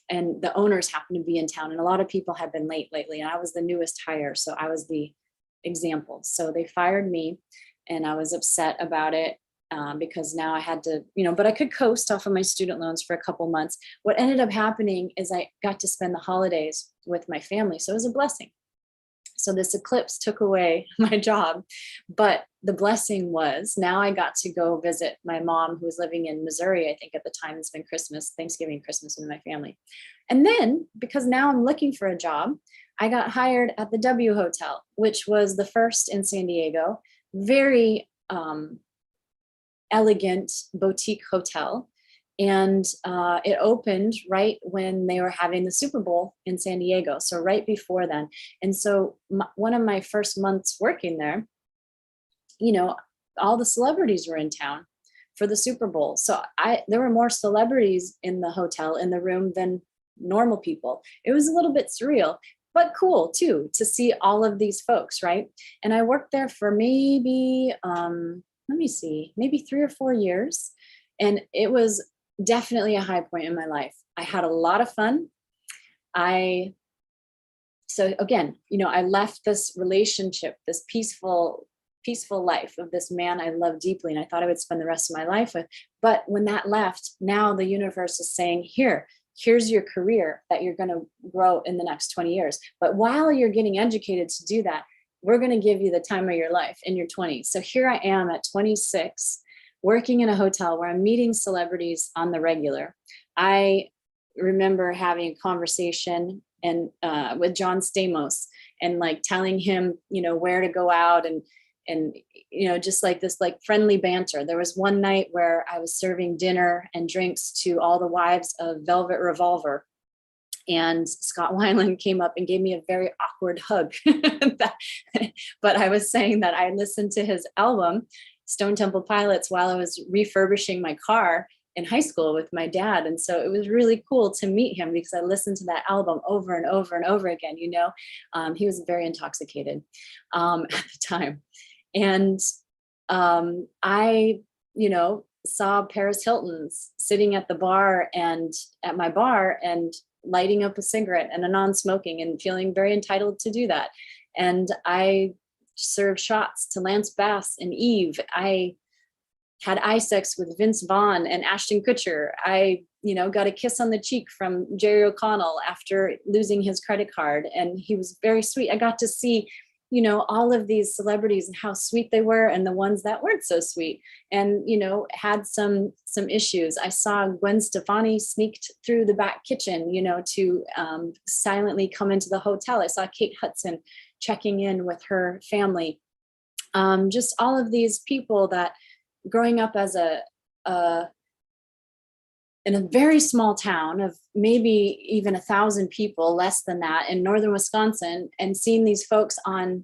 And the owners happened to be in town and a lot of people had been late lately. And I was the newest hire. So I was the example. So they fired me and I was upset about it. Because now I had to, but I could coast off of my student loans for a couple months. What ended up happening is I got to spend the holidays with my family. So it was a blessing. So this eclipse took away my job, but the blessing was now I got to go visit my mom, who was living in Missouri. I think at the time it's been Christmas, Thanksgiving, Christmas with my family. And then because now I'm looking for a job, I got hired at the W Hotel, which was the first in San Diego, very elegant boutique hotel. And it opened right when they were having the Super Bowl in San Diego. So right before then. And so one of my first months working there, you know, all the celebrities were in town for the Super Bowl. So there were more celebrities in the hotel, in the room, than normal people. It was a little bit surreal, but cool too, to see all of these folks, right? And I worked there for maybe, maybe 3 or 4 years. And it was definitely a high point in my life. I had a lot of fun. So again, you know, I left this relationship, this peaceful life of this man I love deeply, and I thought I would spend the rest of my life with. But when that left, now the universe is saying, here's your career that you're going to grow in the next 20 years. But while you're getting educated to do that, we're going to give you the time of your life in your 20s. So here I am at 26, working in a hotel where I'm meeting celebrities on the regular. I remember having a conversation with John Stamos, and like telling him, you know, where to go out, and you know, just like this like friendly banter. There was one night where I was serving dinner and drinks to all the wives of Velvet Revolver, and Scott Weiland came up and gave me a very awkward hug. But I was saying that I listened to his album Stone Temple Pilots while I was refurbishing my car in high school with my dad. And so it was really cool to meet him, because I listened to that album over and over and over again. You know, he was very intoxicated at the time. And I, you know, saw Paris Hilton sitting at the bar, and at my bar, and lighting up a cigarette and a non-smoking, and feeling very entitled to do that. And I served shots to Lance Bass and Eve. I had eye sex with Vince Vaughn and Ashton Kutcher. I, you know, got a kiss on the cheek from Jerry O'Connell after losing his credit card, and he was very sweet. I got to see, you know, all of these celebrities and how sweet they were, and the ones that weren't so sweet, and, you know, had some issues. I saw Gwen Stefani sneaked through the back kitchen, you know, to silently come into the hotel. I saw Kate Hudson checking in with her family. Just all of these people that, growing up as in a very small town of maybe even 1,000 people, less than that, in northern Wisconsin, and seeing these folks on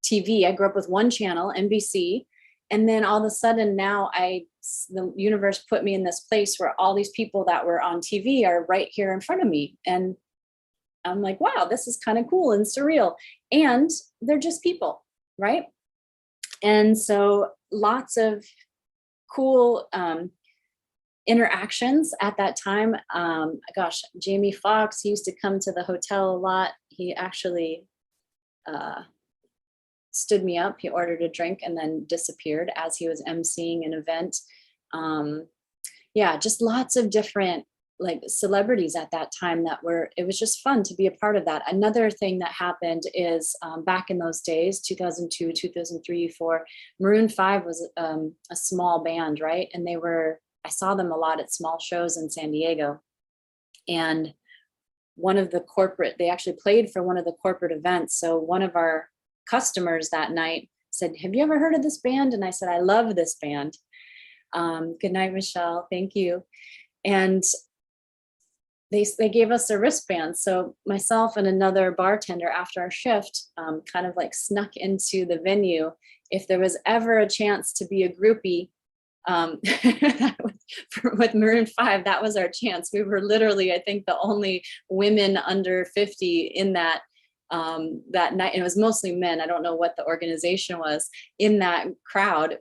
TV. I grew up with one channel, NBC, and then all of a sudden now the universe put me in this place where all these people that were on TV are right here in front of me. And I'm like, wow, this is kind of cool and surreal. And they're just people, right? And so lots of cool interactions at that time. Jamie Foxx used to come to the hotel a lot. He actually stood me up. He ordered a drink and then disappeared as he was emceeing an event. Just lots of different like celebrities at that time it was just fun to be a part of that. Another thing that happened is back in those days, 2002, 2003, 2004, Maroon 5 was a small band, right? And I saw them a lot at small shows in San Diego. And they actually played for one of the corporate events. So one of our customers that night said, "Have you ever heard of this band?" And I said, "I love this band." Good night, Michelle. Thank you. And they gave us a wristband. So myself and another bartender after our shift kind of like snuck into the venue. If there was ever a chance to be a groupie with Maroon 5, that was our chance. We were literally, I think, the only women under 50 in that night. And it was mostly men. I don't know what the organization was in that crowd.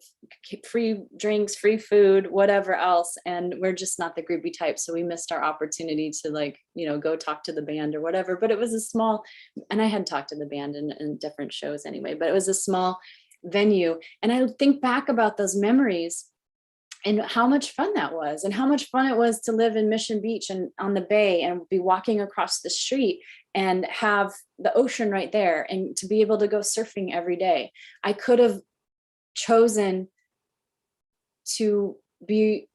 Free drinks, free food, whatever else. And we're just not the groupie type. So we missed our opportunity to go talk to the band or whatever. But it was a small, and I had talked to the band in different shows anyway, but it was a small venue. And I think back about those memories. and how much fun that was, and how much fun it was to live in Mission Beach and on the bay and be walking across the street and have the ocean right there and to be able to go surfing every day. I could have chosen to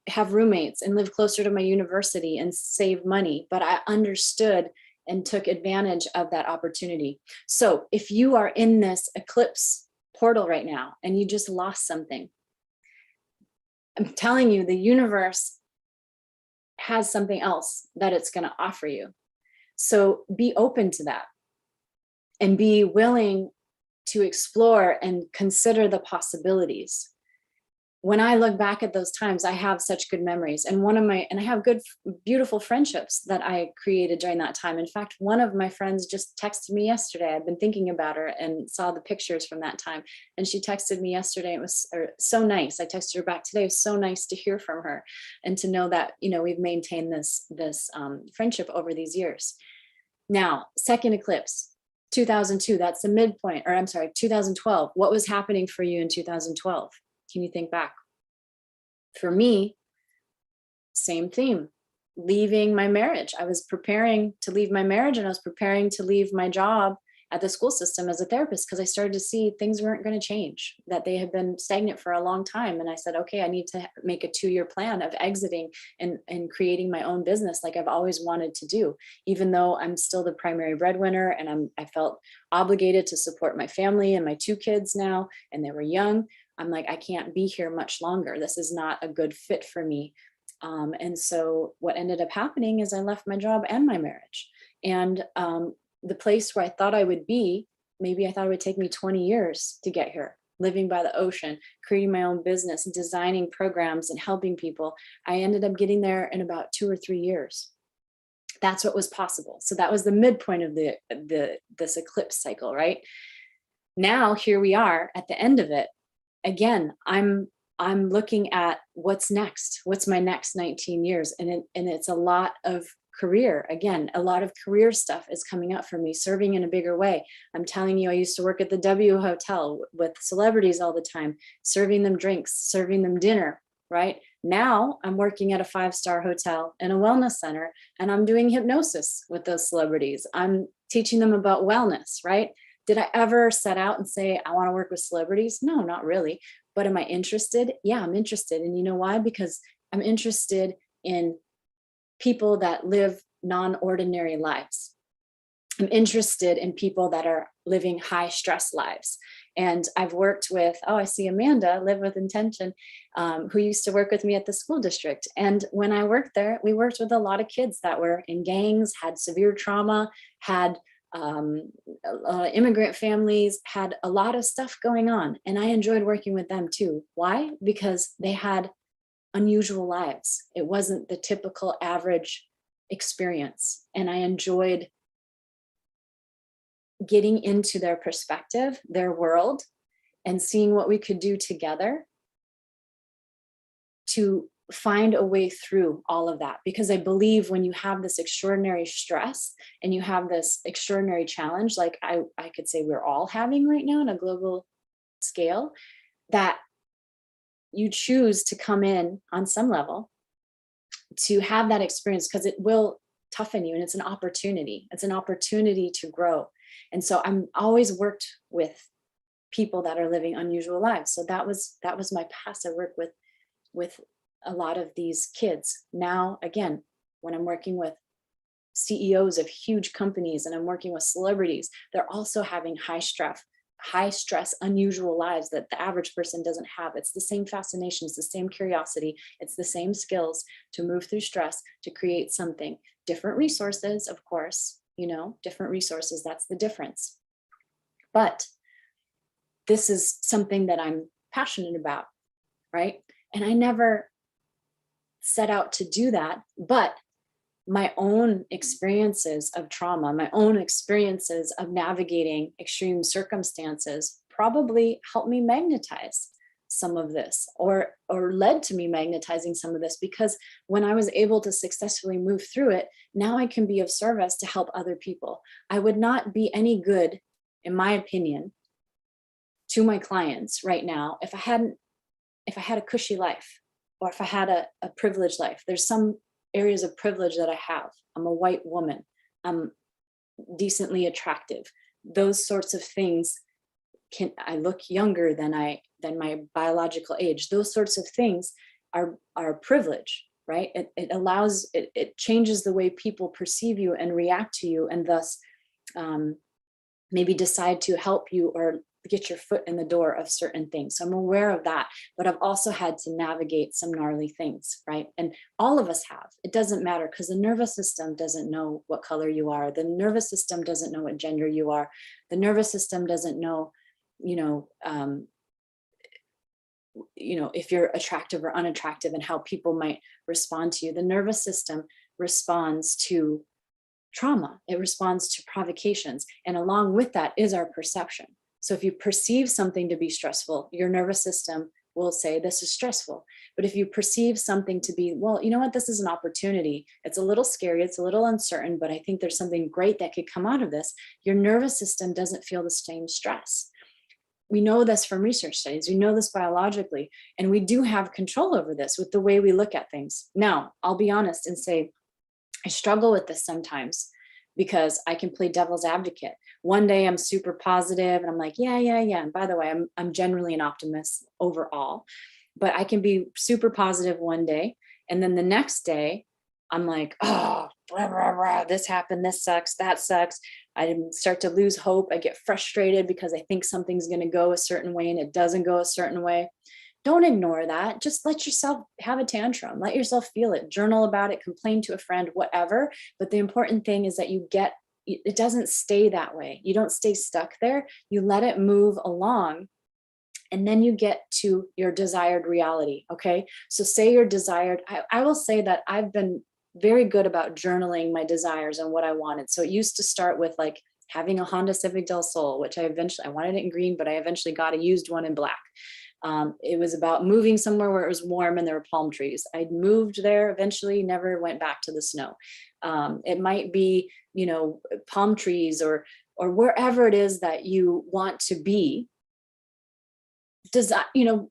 have roommates and live closer to my university and save money, but I understood and took advantage of that opportunity. So if you are in this eclipse portal right now and you just lost something, I'm telling you, the universe has something else that it's going to offer you. So be open to that and be willing to explore and consider the possibilities. When I look back at those times, I have such good memories. And I have good, beautiful friendships that I created during that time. In fact, one of my friends just texted me yesterday. I've been thinking about her and saw the pictures from that time. And she texted me yesterday. It was so nice. I texted her back today. It was so nice to hear from her and to know that, we've maintained this friendship over these years. Now, second eclipse, 2002, that's the midpoint, or I'm sorry, 2012. What was happening for you in 2012? Can you think back? For me, same theme, leaving my marriage. I was preparing to leave my marriage and I was preparing to leave my job at the school system as a therapist because I started to see things weren't going to change, that they had been stagnant for a long time. And I said, okay, I need to make a 2-year plan of exiting and creating my own business like I've always wanted to do, even though I'm still the primary breadwinner and I felt obligated to support my family and my 2 kids now, and they were young. I'm like, I can't be here much longer. This is not a good fit for me. And so what ended up happening is I left my job and my marriage. And the place where I thought I would be, maybe I thought it would take me 20 years to get here, living by the ocean, creating my own business, designing programs and helping people. I ended up getting there in about 2 or 3 years. That's what was possible. So that was the midpoint of this eclipse cycle, right? Now, here we are at the end of it. Again, I'm looking at what's next. What's my next 19 years? And it's a lot of career. Again, a lot of career stuff is coming up for me, serving in a bigger way. I'm telling you, I used to work at the W Hotel with celebrities all the time, serving them drinks, serving them dinner, right? Now I'm working at a 5-star hotel and a wellness center, and I'm doing hypnosis with those celebrities. I'm teaching them about wellness, right? Did I ever set out and say, I want to work with celebrities? No, not really. But am I interested? Yeah, I'm interested. And you know why? Because I'm interested in people that live non-ordinary lives. I'm interested in people that are living high stress lives. And I've worked with, I see Amanda, Live with Intention, who used to work with me at the school district. And when I worked there, we worked with a lot of kids that were in gangs, had severe trauma, had immigrant families, had a lot of stuff going on. And I enjoyed working with them too. Why? Because they had unusual lives. It wasn't the typical average experience. And I enjoyed getting into their perspective, their world, and seeing what we could do together to find a way through all of that. Because I believe when you have this extraordinary stress and you have this extraordinary challenge, like I could say we're all having right now on a global scale, that you choose to come in on some level to have that experience, because it will toughen you and it's an opportunity. It's an opportunity to grow. And so I'm always worked with people that are living unusual lives. So that was my past. I work with a lot of these kids. Now, again, when I'm working with CEOs of huge companies and I'm working with celebrities, they're also having high stress, unusual lives that the average person doesn't have. It's the same fascination, it's the same curiosity, it's the same skills to move through stress, to create something. Different resources, of course, different resources, that's the difference. But this is something that I'm passionate about, right? And I never set out to do that, but my own experiences of trauma, my own experiences of navigating extreme circumstances probably helped me magnetize some of this, or led to me magnetizing some of this, because when I was able to successfully move through it, now I can be of service to help other people. I would not be any good, in my opinion, to my clients right now if I had a cushy life. or if I had a privileged life, there's some areas of privilege that I have. I'm a white woman. I'm decently attractive. Those sorts of things, I look younger than my biological age. Those sorts of things are privilege, right? It changes the way people perceive you and react to you, and thus maybe decide to help you or get your foot in the door of certain things. So I'm aware of that, but I've also had to navigate some gnarly things, right? And all of us have. It doesn't matter, because the nervous system doesn't know what color you are. The nervous system doesn't know what gender you are. The nervous system doesn't know, if you're attractive or unattractive and how people might respond to you. The nervous system responds to trauma. It responds to provocations. And along with that is our perception. So if you perceive something to be stressful, your nervous system will say, this is stressful. But if you perceive something to be, well, you know what, this is an opportunity. It's a little scary. It's a little uncertain, but I think there's something great that could come out of this. Your nervous system doesn't feel the same stress. We know this from research studies. We know this biologically, and we do have control over this with the way we look at things. Now, I'll be honest and say, I struggle with this sometimes, because I can play devil's advocate. One day I'm super positive and I'm like, yeah. And by the way, I'm generally an optimist overall, but I can be super positive one day. And then the next day I'm like, oh, blah, blah, blah, this happened, this sucks, that sucks. I start to lose hope. I get frustrated because I think something's going to go a certain way and it doesn't go a certain way. Don't ignore that. Just let yourself have a tantrum. Let yourself feel it. Journal about it, complain to a friend, whatever. But the important thing is that it doesn't stay that way. You don't stay stuck there. You let it move along, and then you get to your desired reality. Okay. So say your desired, I will say that I've been very good about journaling my desires and what I wanted. So it used to start with like having a Honda Civic Del Sol, which I wanted it in green, but I eventually got a used one in black. It was about moving somewhere where it was warm and there were palm trees. I moved there eventually, never went back to the snow. It might be, palm trees or wherever it is that you want to be.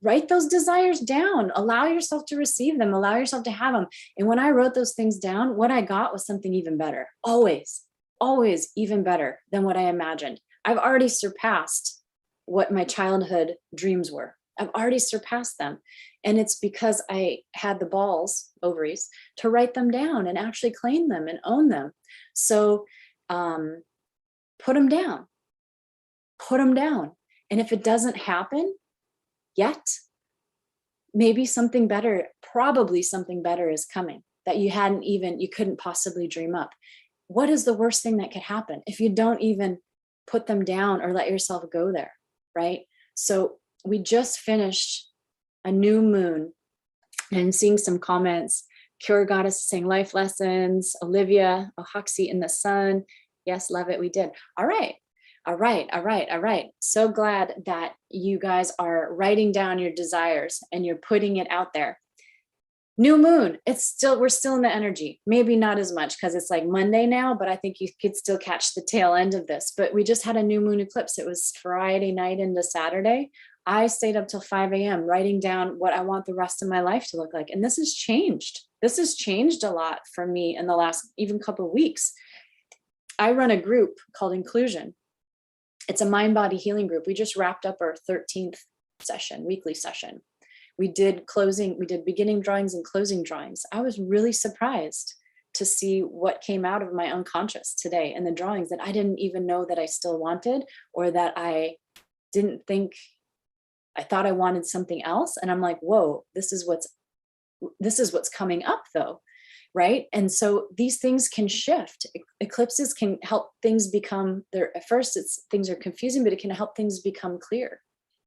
Write those desires down, allow yourself to receive them, allow yourself to have them. And when I wrote those things down, what I got was something even better. Always even better than what I imagined. I've already surpassed what my childhood dreams were. I've already surpassed them. And it's because I had the ovaries, to write them down and actually claim them and own them. So put them down. And if it doesn't happen yet, maybe probably something better is coming that you couldn't possibly dream up. What is the worst thing that could happen if you don't even put them down or let yourself go there, right? So we just finished a new moon, and seeing some comments. Cure Goddess is saying life lessons. Olivia, Ohaxi in the sun. Yes, love it. We did. All right. So glad that you guys are writing down your desires and you're putting it out there. New moon. We're still in the energy. Maybe not as much because it's like Monday now, but I think you could still catch the tail end of this. But we just had a new moon eclipse. It was Friday night into Saturday. I stayed up till 5 a.m. writing down what I want the rest of my life to look like. And this has changed. This has changed a lot for me in the last even couple of weeks. I run a group called Inclusion. It's a mind-body healing group. We just wrapped up our 13th weekly session. We did beginning drawings and closing drawings. I was really surprised to see what came out of my unconscious today in the drawings that I didn't even know that I still wanted, or that I thought I wanted something else. And I'm like, whoa, this is what's coming up though. Right. And so these things can shift. Eclipses can help things become there. At first things are confusing, but it can help things become clear.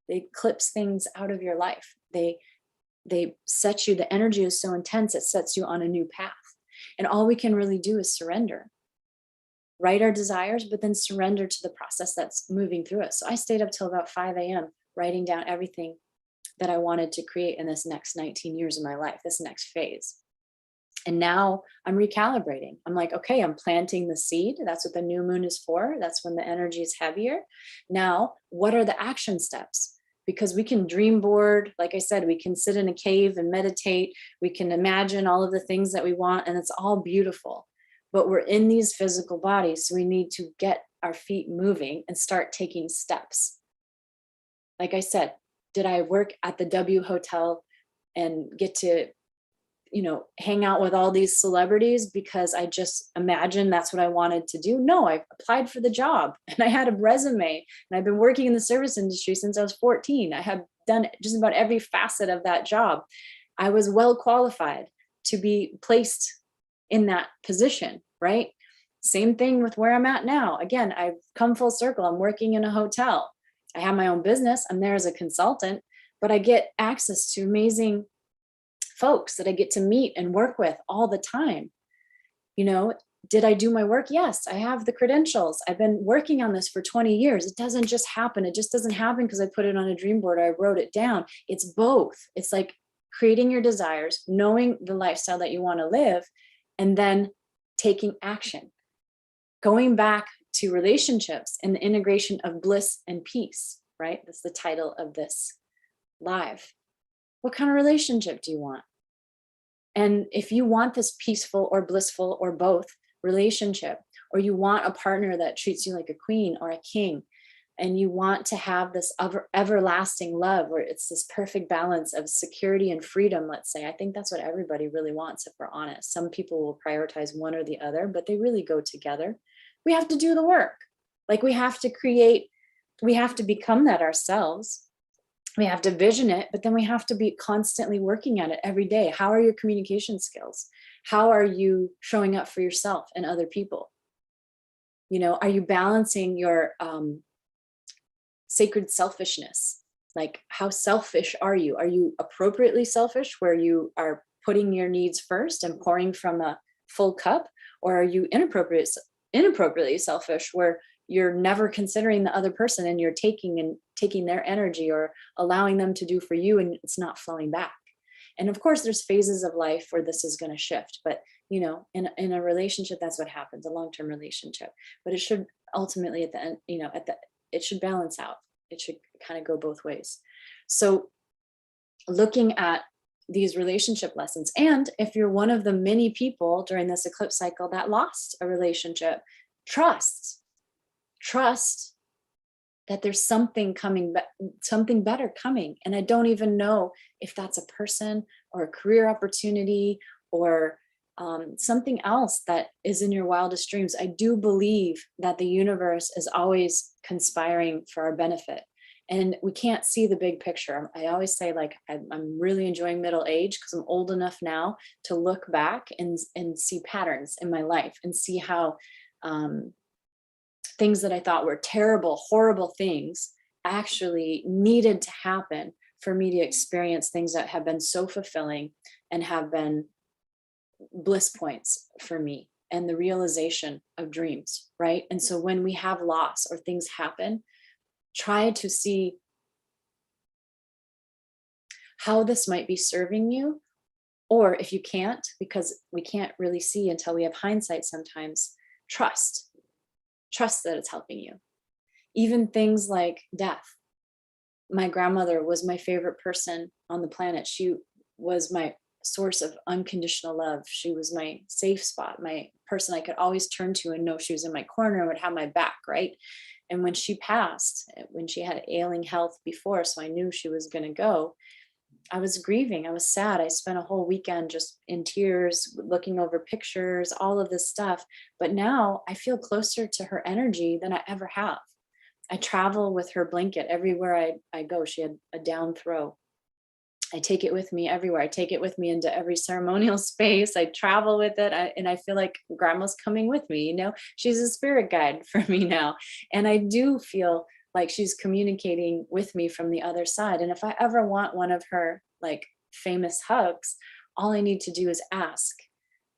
They eclipse things out of your life. They set you, the energy is so intense, it sets you on a new path. And all we can really do is surrender. Write our desires, but then surrender to the process that's moving through us. So I stayed up till about 5 a.m. writing down everything that I wanted to create in this next 19 years of my life, this next phase. And now I'm recalibrating. I'm like, okay, I'm planting the seed. That's what the new moon is for. That's when the energy is heavier. Now, what are the action steps? because we can dream board. Like I said, we can sit in a cave and meditate. We can imagine all of the things that we want, and it's all beautiful. But we're in these physical bodies, so we need to get our feet moving and start taking steps. Like I said, did I work at the W Hotel and get to, hang out with all these celebrities because I just imagined that's what I wanted to do? No, I applied for the job and I had a resume, and I've been working in the service industry since I was 14. I have done just about every facet of that job. I was well qualified to be placed in that position, right? Same thing with where I'm at now. Again, I've come full circle. I'm working in a hotel. I have my own business. I'm there as a consultant, but I get access to amazing folks that I get to meet and work with all the time. Did I do my work? Yes, I have the credentials. I've been working on this for 20 years. It doesn't just happen. It just doesn't happen because I put it on a dream board or I wrote it down. It's both. It's like creating your desires, knowing the lifestyle that you want to live, and then taking action. Going back to relationships and the integration of bliss and peace, right? That's the title of this live. What kind of relationship do you want? And if you want this peaceful or blissful or both relationship, or you want a partner that treats you like a queen or a king, and you want to have this everlasting love where it's this perfect balance of security and freedom, let's say, I think that's what everybody really wants, if we're honest. Some people will prioritize one or the other, but they really go together. We have to do the work. Like we have to become that ourselves. We have to vision it, but then we have to be constantly working at it every day. How are your communication skills? How are you showing up for yourself and other people? Are you balancing your sacred selfishness? Like, how selfish are you? Are you appropriately selfish, where you are putting your needs first and pouring from a full cup? Or are you inappropriately selfish, where you're never considering the other person and you're taking their energy or allowing them to do for you, and it's not flowing back? And of course, there's phases of life where this is going to shift, but in a relationship, that's what happens, a long-term relationship. But it should ultimately at the end, it should balance out. It should kind of go both ways. So looking at these relationship lessons, and if you're one of the many people during this eclipse cycle that lost a relationship, trust that there's something coming, something better coming. And I don't even know if that's a person or a career opportunity or something else that is in your wildest dreams. I do believe that the universe is always conspiring for our benefit, and we can't see the big picture. I always say, like, I'm really enjoying middle age because I'm old enough now to look back and see patterns in my life and see how things that I thought were terrible, horrible things actually needed to happen for me to experience things that have been so fulfilling and have been bliss points for me, and the realization of dreams, right? And so when we have loss or things happen, try to see how this might be serving you. Or if you can't, because we can't really see until we have hindsight sometimes, trust that it's helping you. Even things like death. My grandmother was my favorite person on the planet. She was my source of unconditional love. She was my safe spot, my person I could always turn to and know she was in my corner and would have my back, right? And when she passed, when she had ailing health before, so I knew she was going to go, I was grieving. I was sad. I spent a whole weekend just in tears, looking over pictures, all of this stuff. But now I feel closer to her energy than I ever have. I travel with her blanket everywhere I go. She had a down throw. I take it with me everywhere. I take it with me into every ceremonial space. I travel with it. And I feel like grandma's coming with me, she's a spirit guide for me now. And I do feel like she's communicating with me from the other side. And if I ever want one of her like famous hugs, all I need to do is ask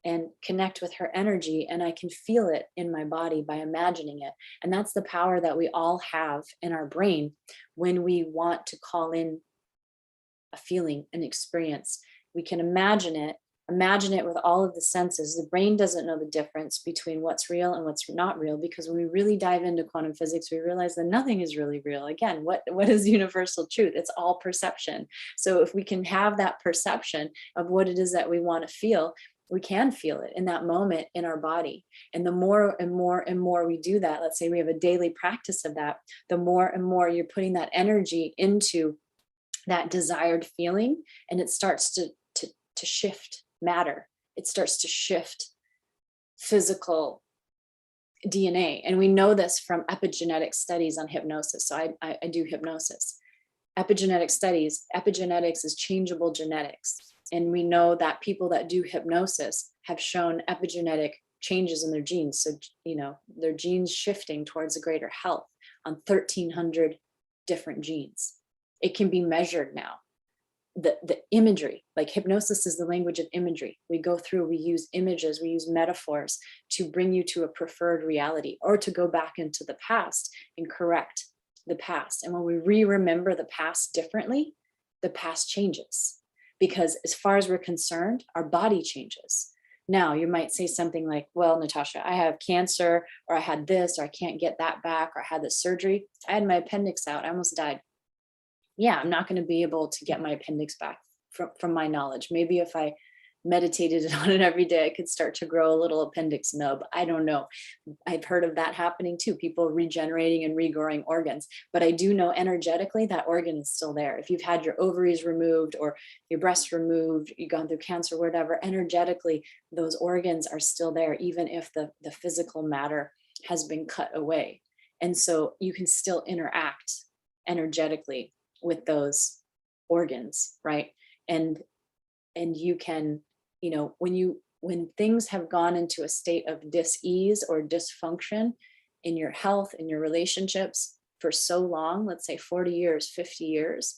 and connect with her energy, and I can feel it in my body by imagining it. And that's the power that we all have in our brain when we want to call in a feeling, an experience. We can imagine it Imagine it with all of the senses. The brain doesn't know the difference between what's real and what's not real, because when we really dive into quantum physics, we realize that nothing is really real. Again, what is universal truth? It's all perception. So if we can have that perception of what it is that we want to feel, we can feel it in that moment in our body. And the more and more and more we do that, let's say we have a daily practice of that, the more and more you're putting that energy into that desired feeling, and it starts to shift matter. It starts to shift physical DNA. And we know this from epigenetic studies on hypnosis. So I do hypnosis. Epigenetic studies, epigenetics is changeable genetics. And we know that people that do hypnosis have shown epigenetic changes in their genes. So, their genes shifting towards a greater health on 1,300 different genes. It can be measured now. The imagery, like hypnosis is the language of imagery. We go through, we use images, we use metaphors to bring you to a preferred reality, or to go back into the past and correct the past. And when we remember the past differently, the past changes, because as far as we're concerned, our body changes. Now you might say something like, well, Natasha, I have cancer, or I had this, or I can't get that back, or I had this surgery. I had my appendix out. I almost died. Yeah, I'm not going to be able to get my appendix back from my knowledge. Maybe if I meditated on it every day, I could start to grow a little appendix nub. I don't know. I've heard of that happening too, people regenerating and regrowing organs. But I do know energetically that organ is still there. If you've had your ovaries removed or your breasts removed, you've gone through cancer, whatever, energetically, those organs are still there, even if the physical matter has been cut away. And so you can still interact energetically with those organs, right? And you can, when things have gone into a state of dis-ease or dysfunction in your health, in your relationships for so long, let's say 40 years, 50 years,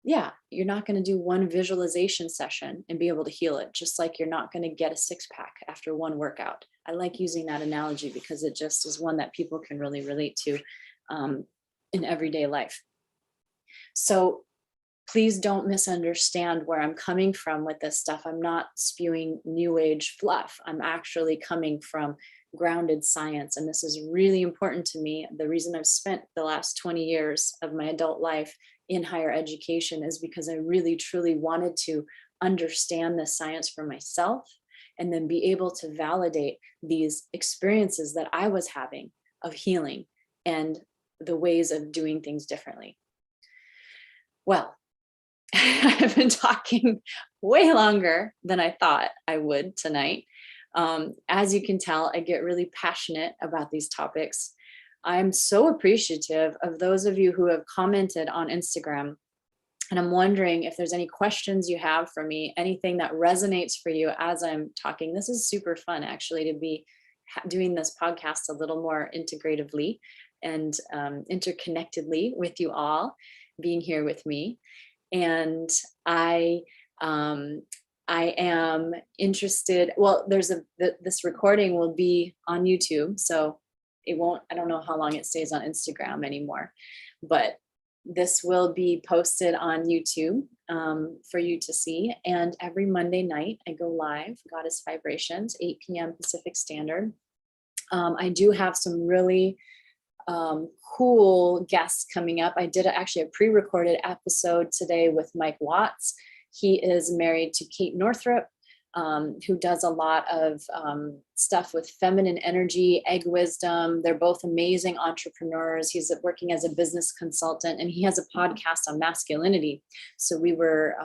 yeah, you're not going to do one visualization session and be able to heal it, just like you're not going to get a six-pack after one workout. I like using that analogy because it just is one that people can really relate to in everyday life. So please don't misunderstand where I'm coming from with this stuff. I'm not spewing new age fluff. I'm actually coming from grounded science. And this is really important to me. The reason I've spent the last 20 years of my adult life in higher education is because I really, truly wanted to understand the science for myself, and then be able to validate these experiences that I was having of healing and the ways of doing things differently. Well, I've been talking way longer than I thought I would tonight. As you can tell, I get really passionate about these topics. I'm so appreciative of those of you who have commented on Instagram. And I'm wondering if there's any questions you have for me, anything that resonates for you as I'm talking. This is super fun, actually, to be doing this podcast a little more integratively and interconnectedly with you all, being here with me. And I am interested. Well, this recording will be on YouTube, so it won't. I don't know how long it stays on Instagram anymore, but this will be posted on YouTube for you to see. And every Monday night, I go live, Goddess Vibrations, 8 p.m. Pacific Standard. I do have some really cool guests coming up. I did actually a pre-recorded episode today with Mike Watts. He is married to Kate Northrup, who does a lot of stuff with feminine energy, egg wisdom. They're both amazing entrepreneurs. He's working as a business consultant, and he has a podcast on masculinity. So we were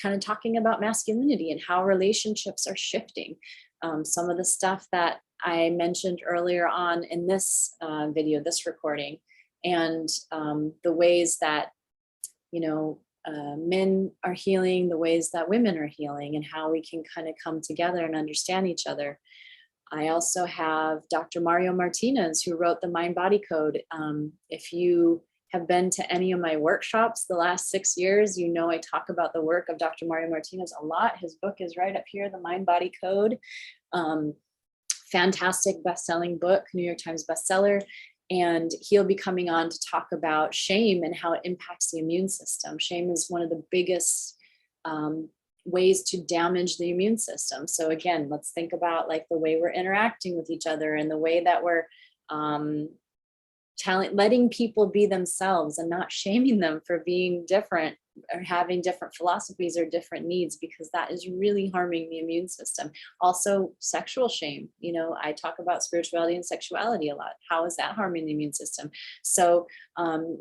kind of talking about masculinity and how relationships are shifting. Some of the stuff that I mentioned earlier on in this video, this recording, and the ways that, men are healing, the ways that women are healing, and how we can kind of come together and understand each other. I also have Dr. Mario Martinez, who wrote the Mind Body Code. If you have been to any of my workshops the last 6 years, I talk about the work of Dr. Mario Martinez a lot. His book is right up here, The Mind Body Code. Fantastic best-selling book, New York Times bestseller. And he'll be coming on to talk about shame and how it impacts the immune system. Shame is one of the biggest ways to damage the immune system. So again, let's think about like the way we're interacting with each other and the way that we're letting people be themselves and not shaming them for being different or having different philosophies or different needs, because that is really harming the immune system. Also, sexual shame. You know, I talk about spirituality and sexuality a lot. How is that harming the immune system? So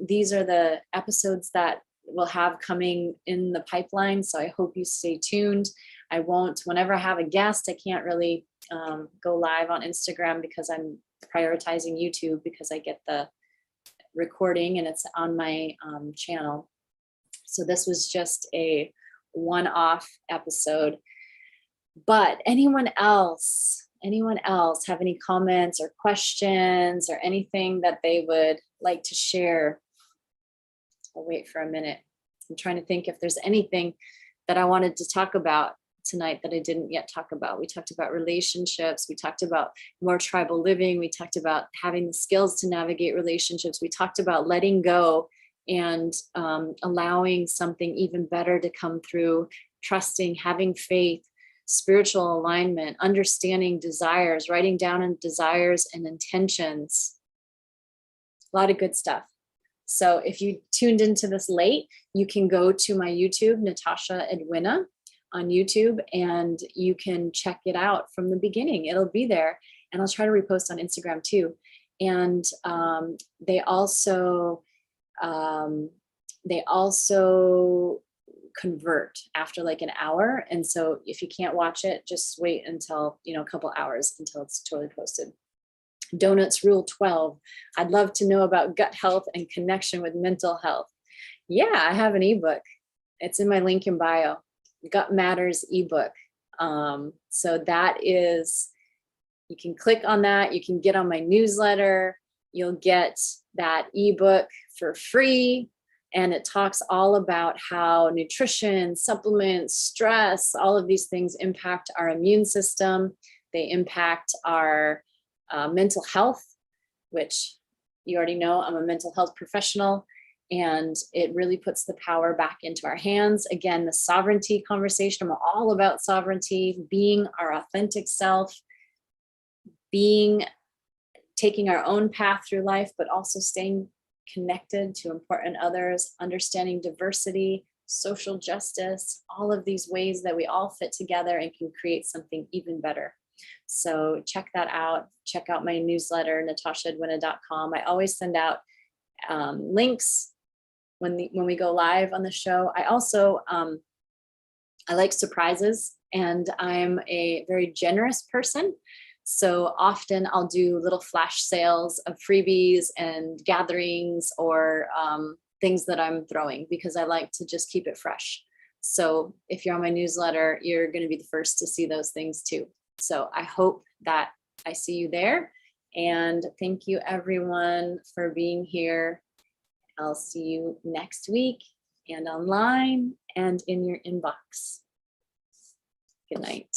these are the episodes that we'll have coming in the pipeline. So I hope you stay tuned. I won't, whenever I have a guest, I can't really go live on Instagram because I'm prioritizing YouTube, because I get the recording and it's on my channel. So this was just a one-off episode. But anyone else have any comments or questions or anything that they would like to share? I'll wait for a minute. I'm trying to think if there's anything that I wanted to talk about tonight that I didn't yet talk about. We talked about relationships. We talked about more tribal living. We talked about having the skills to navigate relationships. We talked about letting go and allowing something even better to come through, trusting, having faith, spiritual alignment, understanding desires, writing down in desires and intentions. A lot of good stuff. So if you tuned into this late, you can go to my YouTube, Natasha Edwina on YouTube, and you can check it out from the beginning. It'll be there, and I'll try to repost on Instagram too. And they also convert after like an hour. And so if you can't watch it, just wait until, you know, a couple hours until it's totally posted. Donuts Rule 12. I'd love to know about gut health and connection with mental health. Yeah, I have an ebook. It's in my link in bio. Gut Matters ebook. So that is, you can click on that. You can get on my newsletter. You'll get that ebook for free. And it talks all about how nutrition, supplements, stress, all of these things impact our immune system. They impact our mental health, which you already know, I'm a mental health professional, and it really puts the power back into our hands. Again, the sovereignty conversation, I'm all about sovereignty, being our authentic self, taking our own path through life, but also staying connected to important others, understanding diversity, social justice, all of these ways that we all fit together and can create something even better. So check that out. Check out my newsletter, natashaedwina.com. I always send out links when we go live on the show. I also, I like surprises, and I'm a very generous person. So often I'll do little flash sales of freebies and gatherings or things that I'm throwing, because I like to just keep it fresh. So if you're on my newsletter, you're going to be the first to see those things too. So I hope that I see you there. And thank you everyone for being here. I'll see you next week and online and in your inbox. Good night.